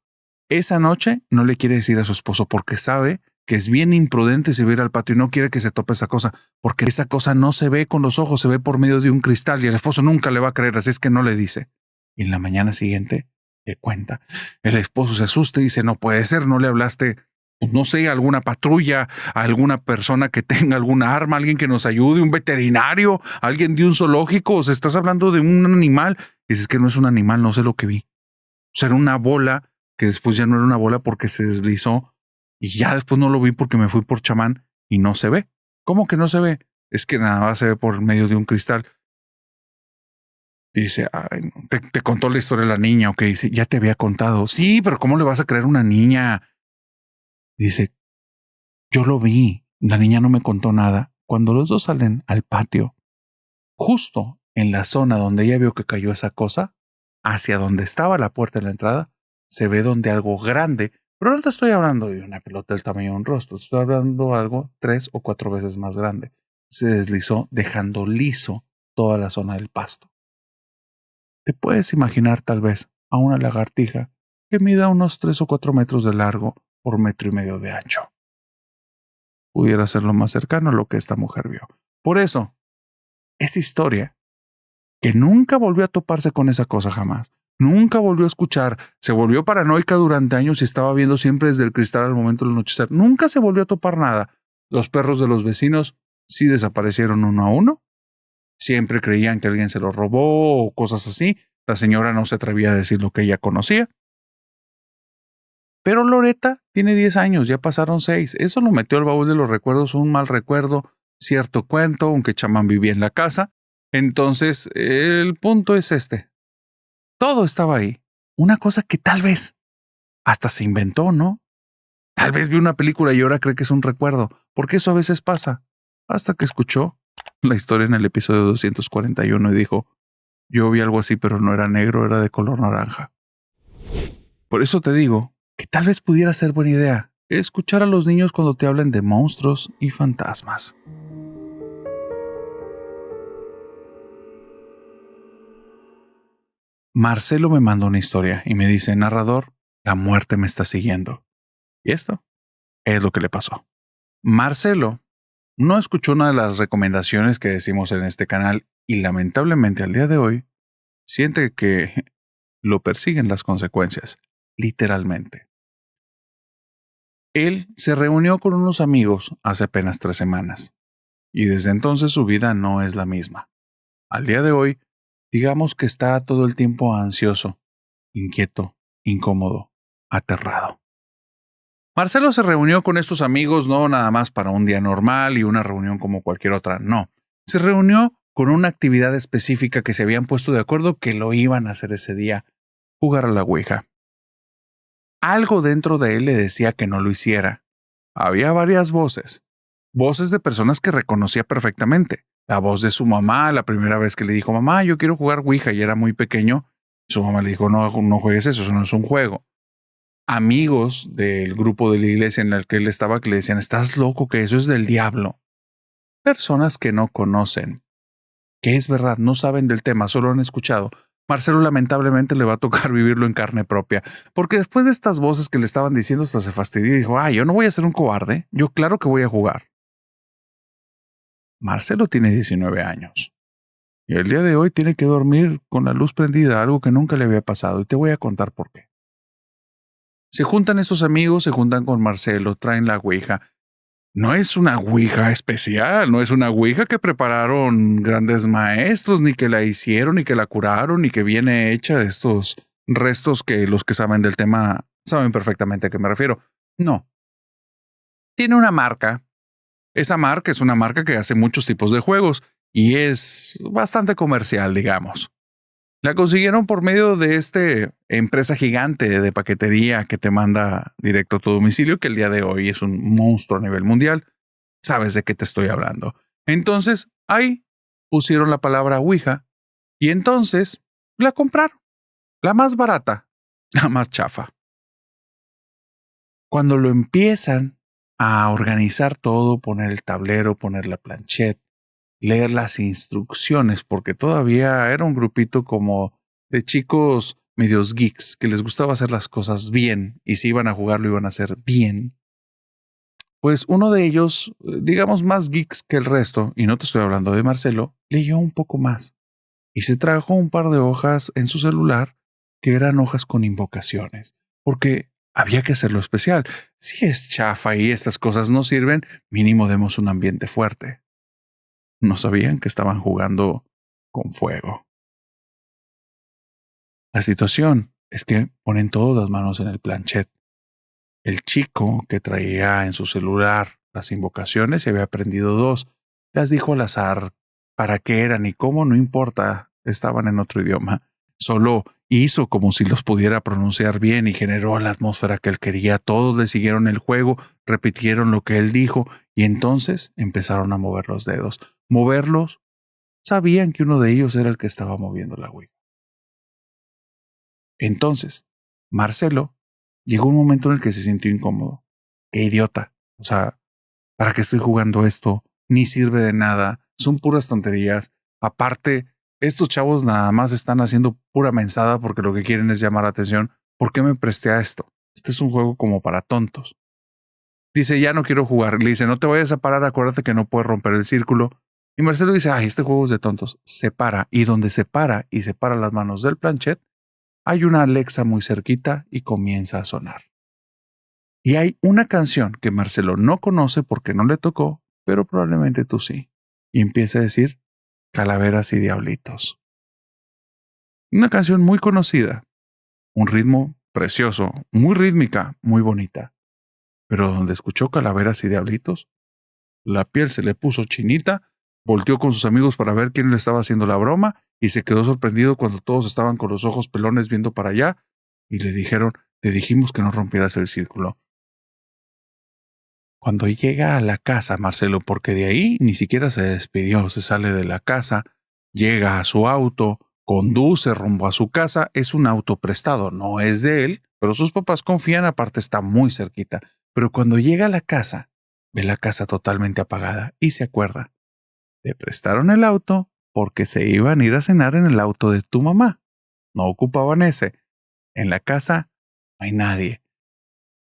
Esa noche no le quiere decir a su esposo porque sabe que es bien imprudente si va a ir al patio y no quiere que se tope esa cosa, porque esa cosa no se ve con los ojos, se ve por medio de un cristal y el esposo nunca le va a creer, así es que no le dice. Y en la mañana siguiente le cuenta. El esposo se asusta y dice, no puede ser, no le hablaste, no sé, a alguna patrulla, a alguna persona que tenga alguna arma, alguien que nos ayude, un veterinario, alguien de un zoológico, o sea, estás hablando de un animal. Dices que no es un animal, no sé lo que vi. O sea, era una bola que después ya no era una bola porque se deslizó y ya después no lo vi porque me fui por Chamán y no se ve. ¿Cómo que no se ve? Es que nada más se ve por medio de un cristal. Dice, ay, no. Te contó la historia de la niña, o que dice, ya te había contado. Sí, pero ¿cómo le vas a creer a una niña? Dice, yo lo vi, la niña no me contó nada. Cuando los dos salen al patio, justo en la zona donde ella vio que cayó esa cosa, hacia donde estaba la puerta de la entrada, se ve donde algo grande, pero no te estoy hablando de una pelota del tamaño de un rostro, estoy hablando de algo 3 o 4 veces más grande. Se deslizó dejando liso toda la zona del pasto. Te puedes imaginar tal vez a una lagartija que mida unos 3 o 4 metros de largo por 1,5 metros de ancho. Pudiera ser lo más cercano a lo que esta mujer vio. Por eso, esa historia, que nunca volvió a toparse con esa cosa jamás, nunca volvió a escuchar, se volvió paranoica durante años y estaba viendo siempre desde el cristal al momento del anochecer, nunca se volvió a topar nada. Los perros de los vecinos sí desaparecieron uno a uno, siempre creían que alguien se los robó o cosas así, la señora no se atrevía a decir lo que ella conocía. Pero Loreta tiene 10 años, ya pasaron 6. Eso lo metió al baúl de los recuerdos, un mal recuerdo, cierto cuento, aunque Chamán vivía en la casa. Entonces, el punto es este. Todo estaba ahí. Una cosa que tal vez hasta se inventó, ¿no? Tal vez vio una película y ahora cree que es un recuerdo, porque eso a veces pasa. Hasta que escuchó la historia en el episodio 241 y dijo, yo vi algo así, pero no era negro, era de color naranja. Por eso te digo que tal vez pudiera ser buena idea escuchar a los niños cuando te hablen de monstruos y fantasmas. Marcelo me mandó una historia y me dice, narrador, la muerte me está siguiendo. Y esto es lo que le pasó. Marcelo no escuchó una de las recomendaciones que decimos en este canal y lamentablemente al día de hoy siente que lo persiguen las consecuencias, literalmente. Él se reunió con unos amigos hace apenas 3 semanas y desde entonces su vida no es la misma. Al día de hoy, digamos que está todo el tiempo ansioso, inquieto, incómodo, aterrado. Marcelo se reunió con estos amigos no nada más para un día normal y una reunión como cualquier otra, no. Se reunió con una actividad específica que se habían puesto de acuerdo que lo iban a hacer ese día, jugar a la Ouija. Algo dentro de él le decía que no lo hiciera. Había varias voces de personas que reconocía perfectamente. La voz de su mamá, la primera vez que le dijo, mamá, yo quiero jugar Ouija y era muy pequeño. Su mamá le dijo, no juegues eso no es un juego. Amigos del grupo de la iglesia en el que él estaba que le decían, estás loco, que eso es del diablo. Personas que no conocen, que es verdad, no saben del tema, solo han escuchado. Marcelo lamentablemente le va a tocar vivirlo en carne propia, porque después de estas voces que le estaban diciendo hasta se fastidió y dijo, yo no voy a ser un cobarde, yo claro que voy a jugar. Marcelo tiene 19 años Y el día de hoy tiene que dormir con la luz prendida, algo que nunca le había pasado, y te voy a contar por qué. Se juntan estos amigos, se juntan con Marcelo, traen la ouija. No es una ouija especial, no es una ouija que prepararon grandes maestros, ni que la hicieron, ni que la curaron, ni que viene hecha de estos restos que los que saben del tema saben perfectamente a qué me refiero. No. Tiene una marca. Esa marca es una marca que hace muchos tipos de juegos y es bastante comercial, digamos. La consiguieron por medio de esta empresa gigante de paquetería que te manda directo a tu domicilio, que el día de hoy es un monstruo a nivel mundial. Sabes de qué te estoy hablando. Entonces, ahí pusieron la palabra Ouija y entonces la compraron. La más barata, la más chafa. Cuando lo empiezan a organizar todo, poner el tablero, poner la planchette, leer las instrucciones, porque todavía era un grupito como de chicos medios geeks que les gustaba hacer las cosas bien y si iban a jugar lo iban a hacer bien. Pues uno de ellos, digamos más geeks que el resto, y no te estoy hablando de Marcelo, leyó un poco más y se trajo un par de hojas en su celular que eran hojas con invocaciones, porque había que hacerlo especial. Si es chafa y estas cosas no sirven, mínimo demos un ambiente fuerte. No sabían que estaban jugando con fuego. La situación es que ponen todas las manos en el planchet. El chico que traía en su celular las invocaciones se había aprendido 2. Las dijo al azar. ¿Para qué eran y cómo? No importa. Estaban en otro idioma. Solo hizo como si los pudiera pronunciar bien y generó la atmósfera que él quería. Todos le siguieron el juego, repitieron lo que él dijo y entonces empezaron a mover los dedos. Moverlos, sabían que uno de ellos era el que estaba moviendo la ouija. Entonces, Marcelo llegó un momento en el que se sintió incómodo. ¡Qué idiota! O sea, ¿para qué estoy jugando esto? Ni sirve de nada. Son puras tonterías. Aparte, estos chavos nada más están haciendo pura mensada porque lo que quieren es llamar la atención. ¿Por qué me presté a esto? Este es un juego como para tontos. Dice, ya no quiero jugar. Le dice, no te vayas a parar, acuérdate que no puedes romper el círculo. Y Marcelo dice, ay, este juego es de tontos. Se para, y donde se para y separa las manos del planchet, hay una Alexa muy cerquita y comienza a sonar. Y hay una canción que Marcelo no conoce porque no le tocó, pero probablemente tú sí. Y empieza a decir Calaveras y Diablitos. Una canción muy conocida, un ritmo precioso, muy rítmica, muy bonita. Pero donde escuchó Calaveras y Diablitos, la piel se le puso chinita, volteó con sus amigos para ver quién le estaba haciendo la broma y se quedó sorprendido cuando todos estaban con los ojos pelones viendo para allá y le dijeron, te dijimos que no rompieras el círculo. Cuando llega a la casa, Marcelo, porque de ahí ni siquiera se despidió, se sale de la casa, llega a su auto, conduce rumbo a su casa, es un auto prestado, no es de él, pero sus papás confían, aparte está muy cerquita. Pero cuando llega a la casa, ve la casa totalmente apagada y se acuerda. Le prestaron el auto porque se iban a ir a cenar en el auto de tu mamá. No ocupaban ese. En la casa no hay nadie.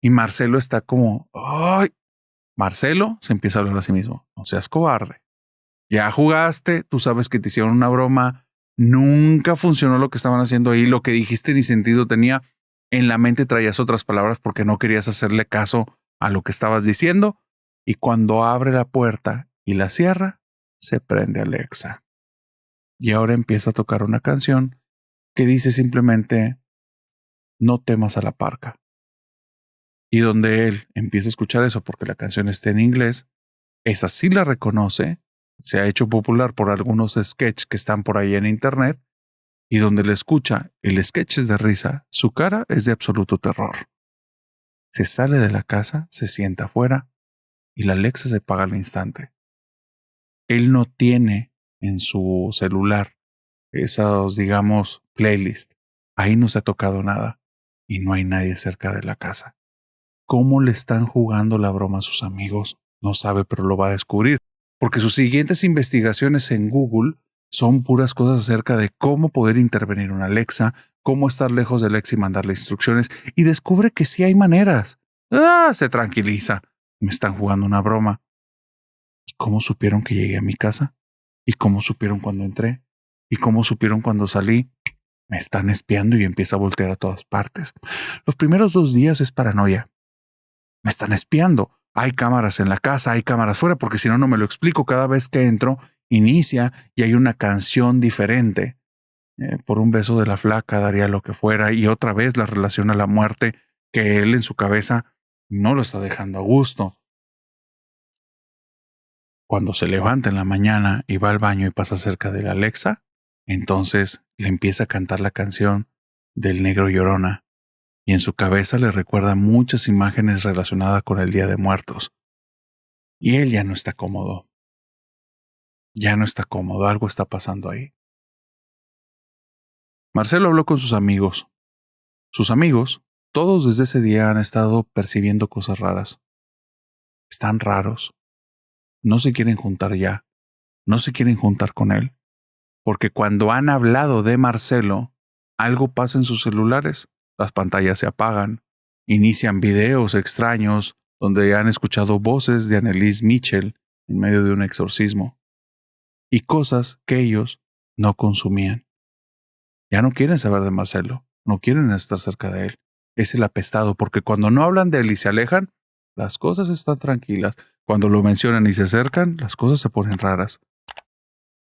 Y Marcelo está como, ¡ay! Marcelo se empieza a hablar a sí mismo. No seas cobarde. Ya jugaste, tú sabes que te hicieron una broma. Nunca funcionó lo que estaban haciendo ahí. Lo que dijiste ni sentido tenía. En la mente traías otras palabras porque no querías hacerle caso a lo que estabas diciendo. Y cuando abre la puerta y la cierra, se prende Alexa. Y ahora empieza a tocar una canción que dice simplemente, no temas a la parca. Y donde él empieza a escuchar eso porque la canción está en inglés, esa sí la reconoce, se ha hecho popular por algunos sketches que están por ahí en internet, y donde le escucha el sketch es de risa, su cara es de absoluto terror. Se sale de la casa, se sienta afuera, y la Alexa se apaga al instante. Él no tiene en su celular esos, digamos, playlists. Ahí no se ha tocado nada, y no hay nadie cerca de la casa. ¿Cómo le están jugando la broma a sus amigos? No sabe, pero lo va a descubrir, porque sus siguientes investigaciones en Google son puras cosas acerca de cómo poder intervenir una Alexa, cómo estar lejos de Alexa y mandarle instrucciones, y descubre que sí hay maneras. Se tranquiliza. Me están jugando una broma. ¿Cómo supieron que llegué a mi casa? ¿Y cómo supieron cuando entré? ¿Y cómo supieron cuando salí? Me están espiando y empieza a voltear a todas partes. Los primeros 2 días es paranoia. Me están espiando. Hay cámaras en la casa, hay cámaras fuera, porque si no, no me lo explico. Cada vez que entro, inicia y hay una canción diferente. Por un beso de la flaca daría lo que fuera, y otra vez la relaciona a la muerte, que él en su cabeza no lo está dejando a gusto. Cuando se levanta en la mañana y va al baño y pasa cerca de la Alexa, entonces le empieza a cantar la canción del Negro Llorona, y en su cabeza le recuerda muchas imágenes relacionadas con el Día de Muertos. Y él ya no está cómodo. Ya no está cómodo, algo está pasando ahí. Marcelo habló con sus amigos. Sus amigos, todos desde ese día han estado percibiendo cosas raras. Están raros. No se quieren juntar ya. No se quieren juntar con él. Porque cuando han hablado de Marcelo, algo pasa en sus celulares. Las pantallas se apagan. Inician videos extraños donde han escuchado voces de Anneliese Michel en medio de un exorcismo. Y cosas que ellos no consumían. Ya no quieren saber de Marcelo. No quieren estar cerca de él. Es el apestado, porque cuando no hablan de él y se alejan, las cosas están tranquilas. Cuando lo mencionan y se acercan, las cosas se ponen raras.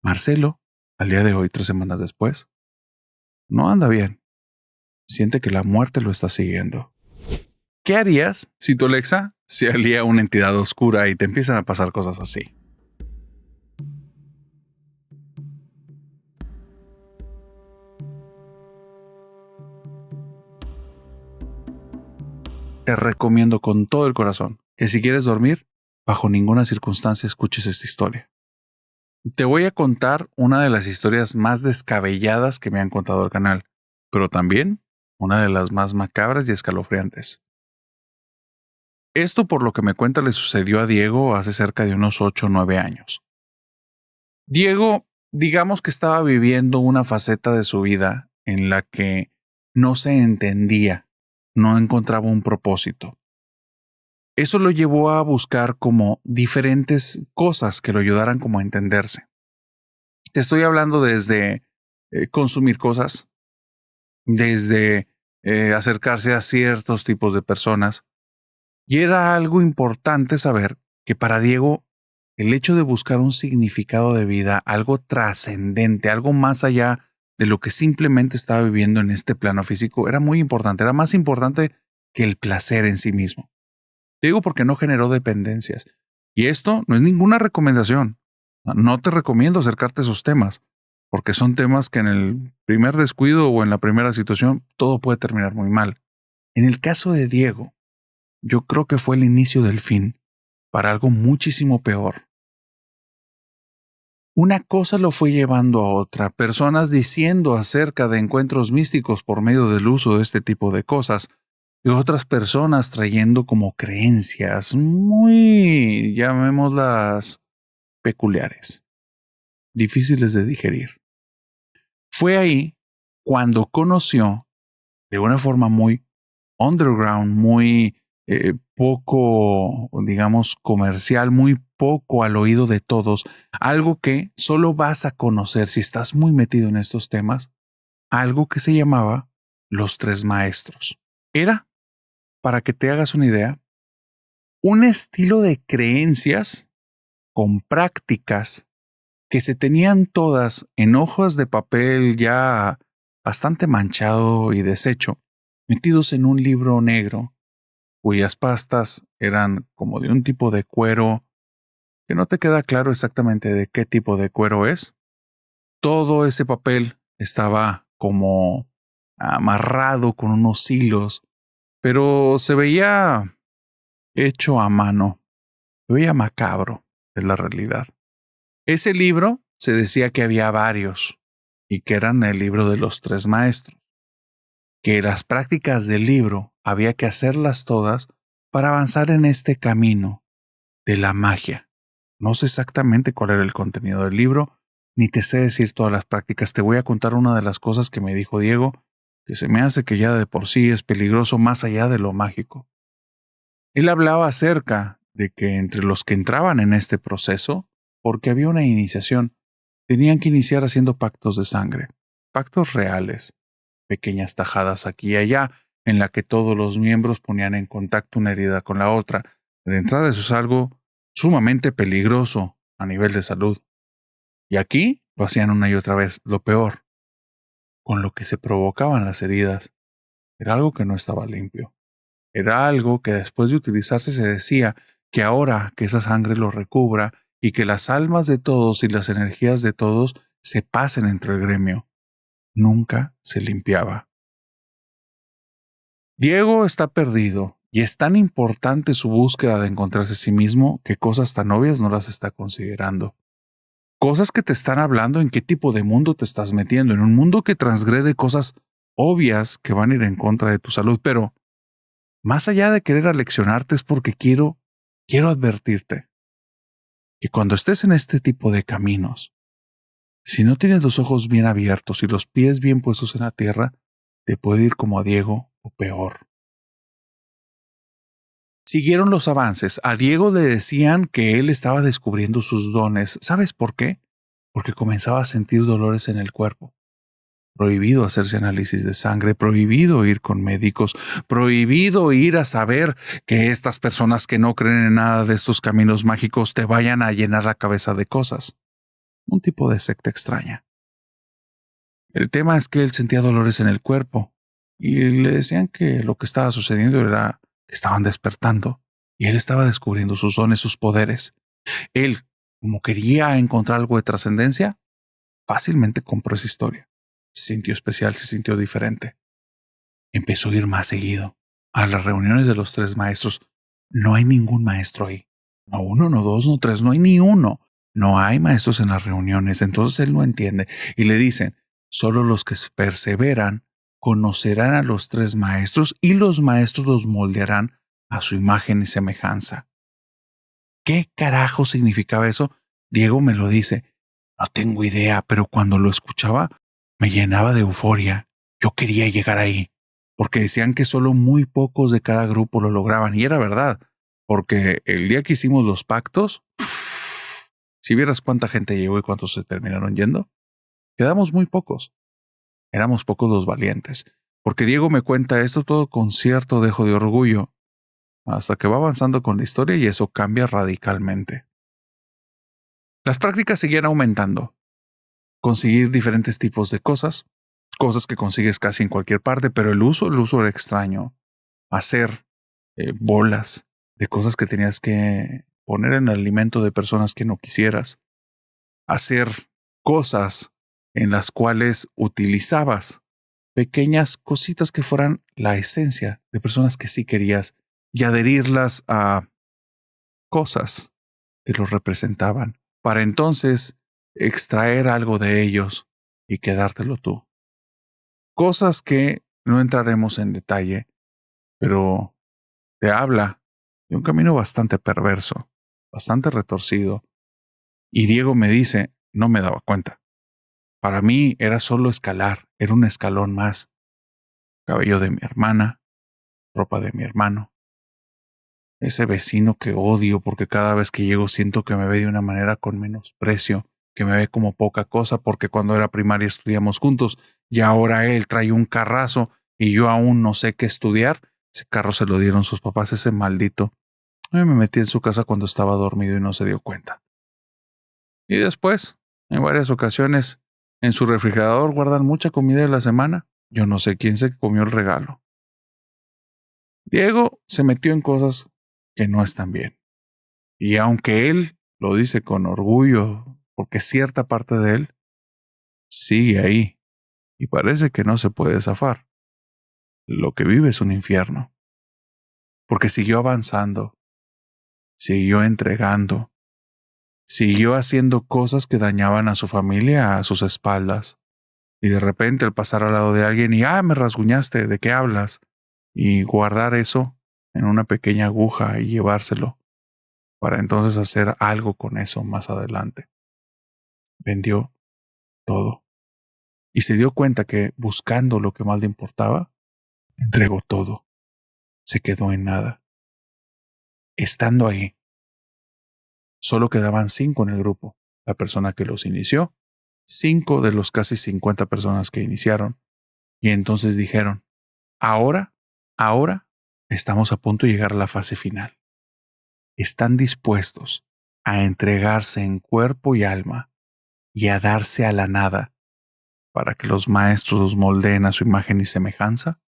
Marcelo, al día de hoy, 3 semanas después, no anda bien. Siente que la muerte lo está siguiendo. ¿Qué harías si tu Alexa se alía a una entidad oscura y te empiezan a pasar cosas así? Te recomiendo con todo el corazón que si quieres dormir, bajo ninguna circunstancia escuches esta historia. Te voy a contar una de las historias más descabelladas que me han contado al canal, pero también una de las más macabras y escalofriantes. Esto, por lo que me cuenta, le sucedió a Diego hace cerca de unos 8 o 9 años. Diego, digamos que estaba viviendo una faceta de su vida en la que no se entendía, no encontraba un propósito. Eso lo llevó a buscar como diferentes cosas que lo ayudaran como a entenderse. Te estoy hablando desde consumir cosas, desde acercarse a ciertos tipos de personas. Y era algo importante saber que para Diego el hecho de buscar un significado de vida, algo trascendente, algo más allá de lo que simplemente estaba viviendo en este plano físico, era muy importante, era más importante que el placer en sí mismo. Te digo porque no generó dependencias. Y esto no es ninguna recomendación. No te recomiendo acercarte a esos temas, porque son temas que en el primer descuido o en la primera situación todo puede terminar muy mal. En el caso de Diego, yo creo que fue el inicio del fin para algo muchísimo peor. Una cosa lo fue llevando a otra, personas diciendo acerca de encuentros místicos por medio del uso de este tipo de cosas, y otras personas trayendo como creencias muy, llamémoslas, peculiares, difíciles de digerir. Fue ahí cuando conoció, de una forma muy underground, muy poco, digamos, comercial, muy poco al oído de todos, algo que solo vas a conocer si estás muy metido en estos temas, algo que se llamaba los 3 maestros. Era, para que te hagas una idea, un estilo de creencias con prácticas que se tenían todas en hojas de papel ya bastante manchado y deshecho, metidos en un libro negro, cuyas pastas eran como de un tipo de cuero que no te queda claro exactamente de qué tipo de cuero es. Todo ese papel estaba como amarrado con unos hilos, pero se veía hecho a mano. Se veía macabro, es la realidad. Ese libro se decía que había varios y que eran el libro de los 3 maestros, que las prácticas del libro había que hacerlas todas para avanzar en este camino de la magia. No sé exactamente cuál era el contenido del libro, ni te sé decir todas las prácticas. Te voy a contar una de las cosas que me dijo Diego, que se me hace que ya de por sí es peligroso más allá de lo mágico. Él hablaba acerca de que entre los que entraban en este proceso, porque había una iniciación, tenían que iniciar haciendo pactos de sangre, pactos reales, pequeñas tajadas aquí y allá, en la que todos los miembros ponían en contacto una herida con la otra. De entrada eso es algo sumamente peligroso a nivel de salud. Y aquí lo hacían una y otra vez. Lo peor, con lo que se provocaban las heridas, era algo que no estaba limpio. Era algo que después de utilizarse se decía que ahora que esa sangre lo recubra y que las almas de todos y las energías de todos se pasen entre el gremio. Nunca se limpiaba. Diego está perdido y es tan importante su búsqueda de encontrarse a sí mismo que cosas tan obvias no las está considerando. Cosas que te están hablando en qué tipo de mundo te estás metiendo, en un mundo que transgrede cosas obvias que van a ir en contra de tu salud, pero más allá de querer aleccionarte es porque quiero advertirte que cuando estés en este tipo de caminos, si no tienes los ojos bien abiertos y los pies bien puestos en la tierra, te puede ir como a Diego o peor. Siguieron los avances. A Diego le decían que él estaba descubriendo sus dones. ¿Sabes por qué? Porque comenzaba a sentir dolores en el cuerpo. Prohibido hacerse análisis de sangre, prohibido ir con médicos, prohibido ir a saber que estas personas que no creen en nada de estos caminos mágicos te vayan a llenar la cabeza de cosas. Un tipo de secta extraña. El tema es que él sentía dolores en el cuerpo y le decían que lo que estaba sucediendo era que estaban despertando y él estaba descubriendo sus dones, sus poderes. Él, como quería encontrar algo de trascendencia, fácilmente compró esa historia. Se sintió especial, se sintió diferente. Empezó a ir más seguido a las reuniones de los 3 maestros. No hay ningún maestro ahí. No uno, no dos, no tres, no hay ni uno. No hay maestros en las reuniones. Entonces él no entiende. Y le dicen, solo los que perseveran conocerán a los 3 maestros y los maestros los moldearán a su imagen y semejanza. ¿Qué carajo significaba eso? Diego me lo dice. No tengo idea, pero cuando lo escuchaba me llenaba de euforia. Yo quería llegar ahí, porque decían que solo muy pocos de cada grupo lo lograban, y era verdad, porque el día que hicimos los pactos, si vieras cuánta gente llegó y cuántos se terminaron yendo, quedamos muy pocos. Éramos pocos los valientes, porque Diego me cuenta esto todo con cierto dejo de orgullo, hasta que va avanzando con la historia y eso cambia radicalmente. Las prácticas seguían aumentando. Conseguir diferentes tipos de cosas que consigues casi en cualquier parte, pero el uso era extraño. Hacer bolas de cosas que tenías que poner en el alimento de personas que no quisieras. Hacer cosas en las cuales utilizabas pequeñas cositas que fueran la esencia de personas que sí querías y adherirlas a cosas que los representaban, para entonces extraer algo de ellos y quedártelo tú. Cosas que no entraremos en detalle, pero te habla de un camino bastante perverso, bastante retorcido. Y Diego me dice, no me daba cuenta. Para mí era solo escalar, era un escalón más. Cabello de mi hermana, ropa de mi hermano. Ese vecino que odio porque cada vez que llego siento que me ve de una manera con menosprecio, que me ve como poca cosa porque cuando era primaria estudiamos juntos y ahora él trae un carrazo y yo aún no sé qué estudiar. Ese carro se lo dieron sus papás, ese maldito. Me metí en su casa cuando estaba dormido y no se dio cuenta. Y después, en varias ocasiones, en su refrigerador guardan mucha comida de la semana. Yo no sé quién se comió el regalo. Diego se metió en cosas que no están bien. Y aunque él lo dice con orgullo, porque cierta parte de él sigue ahí y parece que no se puede zafar, lo que vive es un infierno. Porque siguió avanzando, siguió entregando, siguió haciendo cosas que dañaban a su familia a sus espaldas. Y de repente al pasar al lado de alguien y me rasguñaste, ¿de qué hablas? Y guardar eso en una pequeña aguja y llevárselo para entonces hacer algo con eso más adelante. Vendió todo. Y se dio cuenta que buscando lo que más le importaba, entregó todo. Se quedó en nada. Estando ahí, solo quedaban 5 en el grupo. La persona que los inició, 5 de los casi 50 personas que iniciaron. Y entonces dijeron, ahora estamos a punto de llegar a la fase final. Están dispuestos a entregarse en cuerpo y alma y a darse a la nada para que los maestros los moldeen a su imagen y semejanza.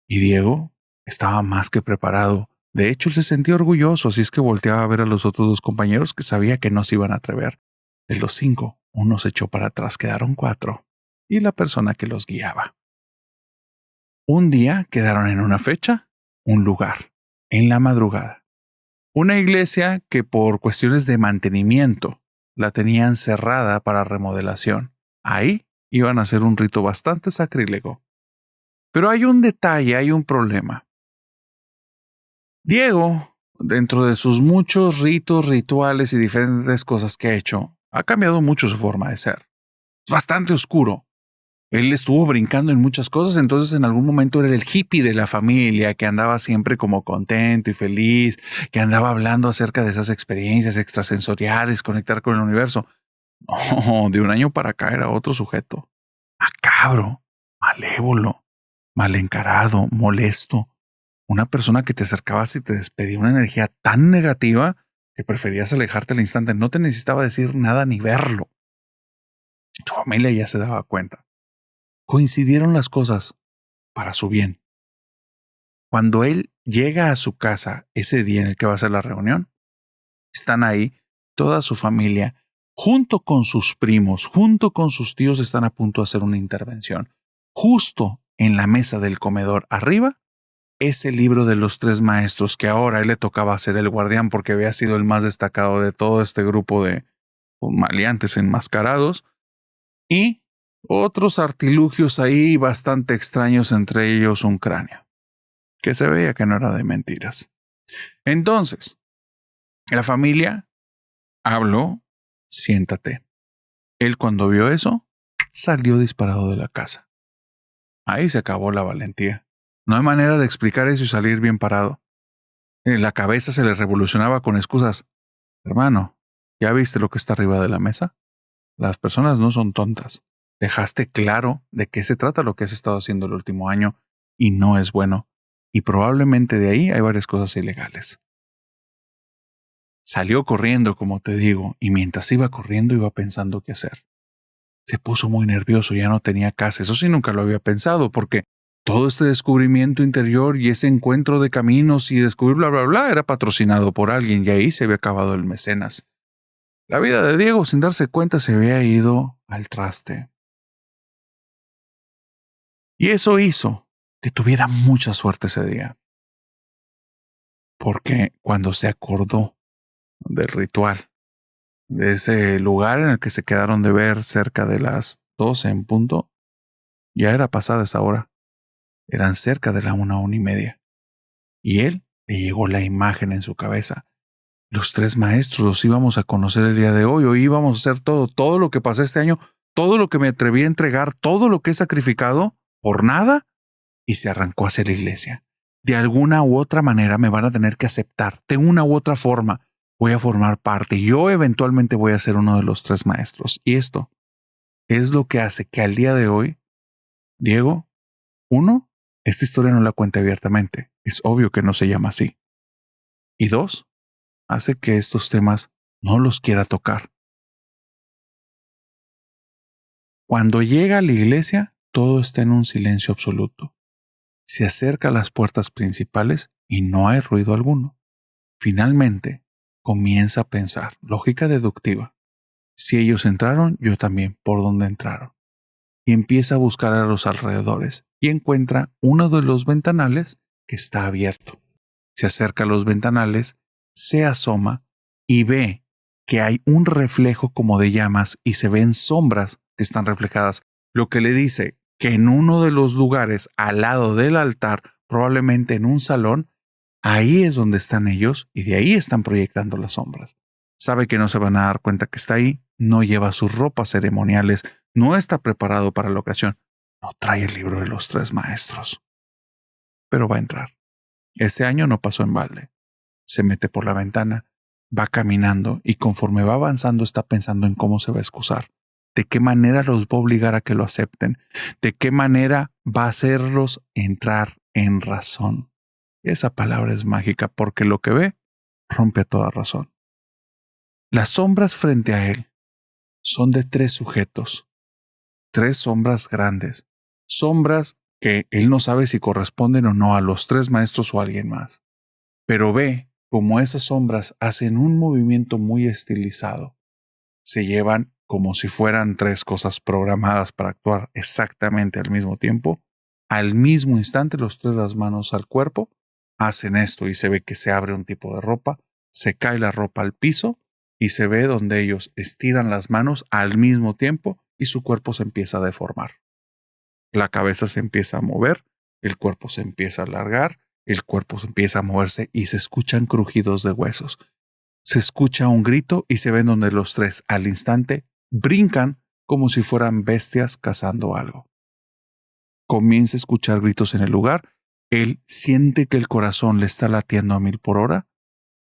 Y Diego estaba más que preparado. De hecho, él se sentía orgulloso, así es que volteaba a ver a los otros 2 compañeros que sabía que no se iban a atrever. De los 5, uno se echó para atrás, quedaron 4, y la persona que los guiaba. Un día quedaron en una fecha, un lugar, en la madrugada. Una iglesia que por cuestiones de mantenimiento la tenían cerrada para remodelación. Ahí iban a hacer un rito bastante sacrílego. Pero hay un detalle, hay un problema. Diego, dentro de sus muchos ritos, rituales y diferentes cosas que ha hecho, ha cambiado mucho su forma de ser. Es bastante oscuro. Él estuvo brincando en muchas cosas, entonces en algún momento era el hippie de la familia que andaba siempre como contento y feliz, que andaba hablando acerca de esas experiencias extrasensoriales, conectar con el universo. No, de un año para acá era otro sujeto. Macabro, malévolo, mal encarado, molesto. Una persona que te acercabas y te despedía una energía tan negativa que preferías alejarte al instante. No te necesitaba decir nada ni verlo. Tu familia ya se daba cuenta. Coincidieron las cosas para su bien. Cuando él llega a su casa ese día en el que va a ser la reunión, están ahí toda su familia, junto con sus primos, junto con sus tíos, están a punto de hacer una intervención. Justo en la mesa del comedor arriba, ese libro de los 3 maestros que ahora a él le tocaba ser el guardián porque había sido el más destacado de todo este grupo de maleantes enmascarados, y otros artilugios ahí bastante extraños, entre ellos un cráneo, que se veía que no era de mentiras. Entonces, la familia habló, siéntate. Él cuando vio eso, salió disparado de la casa. Ahí se acabó la valentía. No hay manera de explicar eso y salir bien parado. En la cabeza se le revolucionaba con excusas. Hermano, ¿ya viste lo que está arriba de la mesa? Las personas no son tontas. Dejaste claro de qué se trata lo que has estado haciendo el último año y no es bueno. Y probablemente de ahí hay varias cosas ilegales. Salió corriendo, como te digo, y mientras iba corriendo iba pensando qué hacer. Se puso muy nervioso, ya no tenía casa. Eso sí nunca lo había pensado, porque todo este descubrimiento interior y ese encuentro de caminos y descubrir bla, bla, bla era patrocinado por alguien y ahí se había acabado el mecenas. La vida de Diego, sin darse cuenta, se había ido al traste. Y eso hizo que tuviera mucha suerte ese día. Porque cuando se acordó del ritual, de ese lugar en el que se quedaron de ver cerca de las 12 en punto, ya era pasada esa hora. Eran cerca de la 1:30. Y él le llegó la imagen en su cabeza. Los 3 maestros los íbamos a conocer el día de hoy. Hoy íbamos a hacer todo lo que pasé este año, todo lo que me atreví a entregar, todo lo que he sacrificado, por nada, y se arrancó hacia la iglesia. De alguna u otra manera me van a tener que aceptar. De una u otra forma voy a formar parte. Yo eventualmente voy a ser uno de los 3 maestros. Y esto es lo que hace que al día de hoy, Diego, 1, esta historia no la cuente abiertamente. Es obvio que no se llama así. Y 2, hace que estos temas no los quiera tocar. Cuando llega a la iglesia, todo está en un silencio absoluto. Se acerca a las puertas principales y no hay ruido alguno. Finalmente, comienza a pensar, lógica deductiva. Si ellos entraron, yo también, ¿por dónde entraron? Y empieza a buscar a los alrededores y encuentra uno de los ventanales que está abierto. Se acerca a los ventanales, se asoma y ve que hay un reflejo como de llamas y se ven sombras que están reflejadas, lo que le dice que en uno de los lugares al lado del altar, probablemente en un salón, ahí es donde están ellos y de ahí están proyectando las sombras. Sabe que no se van a dar cuenta que está ahí, no lleva sus ropas ceremoniales, no está preparado para la ocasión, no trae el libro de los 3 maestros. Pero va a entrar. Este año no pasó en balde. Se mete por la ventana, va caminando y conforme va avanzando está pensando en cómo se va a excusar. ¿De qué manera los va a obligar a que lo acepten? ¿De qué manera va a hacerlos entrar en razón? Esa palabra es mágica porque lo que ve rompe toda razón. Las sombras frente a él son de 3 sujetos, 3 sombras grandes, sombras que él no sabe si corresponden o no a los 3 maestros o a alguien más, pero ve como esas sombras hacen un movimiento muy estilizado. Se llevan como si fueran 3 cosas programadas para actuar exactamente al mismo tiempo. Al mismo instante, los 3 las manos al cuerpo, hacen esto y se ve que se abre un tipo de ropa, se cae la ropa al piso y se ve donde ellos estiran las manos al mismo tiempo y su cuerpo se empieza a deformar. La cabeza se empieza a mover, el cuerpo se empieza a alargar, el cuerpo se empieza a moverse y se escuchan crujidos de huesos. Se escucha un grito y se ven donde los 3 al instante brincan como si fueran bestias cazando algo. Comienza a escuchar gritos en el lugar. Él siente que el corazón le está latiendo a 1000 por hora.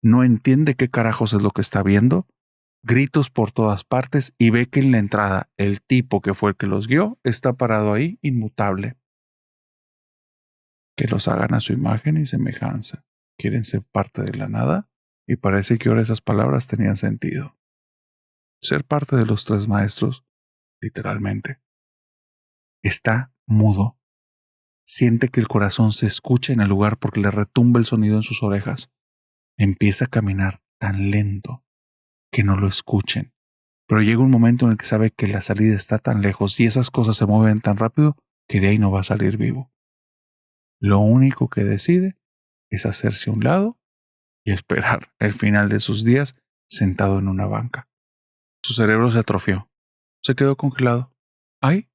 No entiende qué carajos es lo que está viendo. Gritos por todas partes y ve que en la entrada el tipo que fue el que los guió está parado ahí inmutable. Que los hagan a su imagen y semejanza. ¿Quieren ser parte de la nada? Y parece que ahora esas palabras tenían sentido. Ser parte de los 3 maestros, literalmente. Está mudo. Siente que el corazón se escucha en el lugar porque le retumba el sonido en sus orejas. Empieza a caminar tan lento que no lo escuchen. Pero llega un momento en el que sabe que la salida está tan lejos y esas cosas se mueven tan rápido que de ahí no va a salir vivo. Lo único que decide es hacerse a un lado y esperar el final de sus días sentado en una banca. Su cerebro se atrofió. Se quedó congelado. Ahí,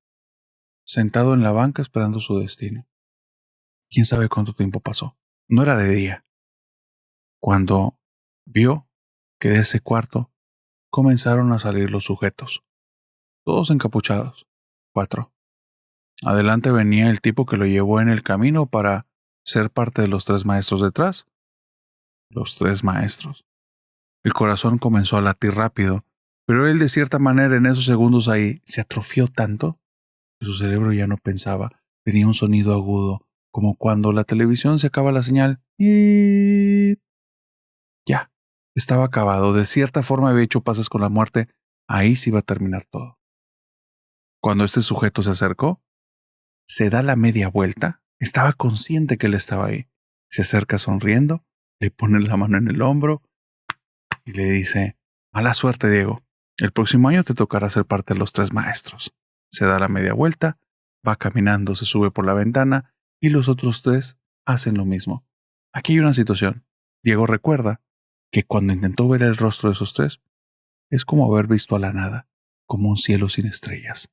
sentado en la banca esperando su destino. ¿Quién sabe cuánto tiempo pasó? No era de día. Cuando vio que de ese cuarto comenzaron a salir los sujetos. Todos encapuchados. 4. Adelante venía el tipo que lo llevó en el camino para ser parte de los 3 maestros detrás. Los 3 maestros. El corazón comenzó a latir rápido, pero él de cierta manera en esos segundos ahí se atrofió tanto que su cerebro ya no pensaba. Tenía un sonido agudo, como cuando la televisión se acaba la señal. Y ya, estaba acabado. De cierta forma había hecho pases con la muerte. Ahí se iba a terminar todo. Cuando este sujeto se acercó, se da la media vuelta. Estaba consciente que él estaba ahí. Se acerca sonriendo, le pone la mano en el hombro y le dice: mala suerte, Diego. El próximo año te tocará ser parte de los 3 maestros. Se da la media vuelta, va caminando, se sube por la ventana y los otros 3 hacen lo mismo. Aquí hay una situación. Diego recuerda que cuando intentó ver el rostro de esos 3, es como haber visto a la nada, como un cielo sin estrellas.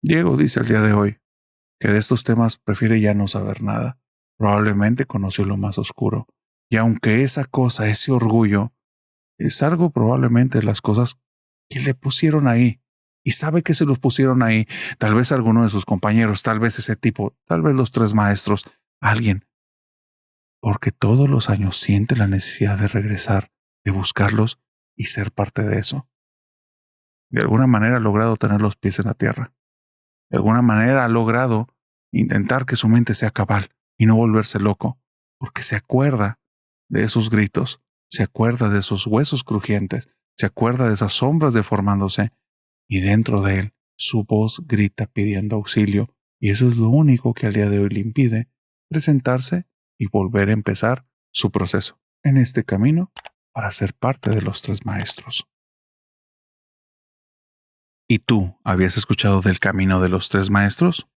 Diego dice al día de hoy que de estos temas prefiere ya no saber nada. Probablemente conoció lo más oscuro. Y aunque esa cosa, ese orgullo, es algo probablemente de las cosas que le pusieron ahí. Y sabe que se los pusieron ahí. Tal vez alguno de sus compañeros, tal vez ese tipo, tal vez los 3 maestros, alguien. Porque todos los años siente la necesidad de regresar, de buscarlos y ser parte de eso. De alguna manera ha logrado tener los pies en la tierra. De alguna manera ha logrado intentar que su mente sea cabal y no volverse loco, porque se acuerda de esos gritos, se acuerda de esos huesos crujientes, se acuerda de esas sombras deformándose, y dentro de él su voz grita pidiendo auxilio, y eso es lo único que al día de hoy le impide presentarse y volver a empezar su proceso en este camino para ser parte de los 3 maestros. ¿Y tú habías escuchado del camino de los 3 maestros?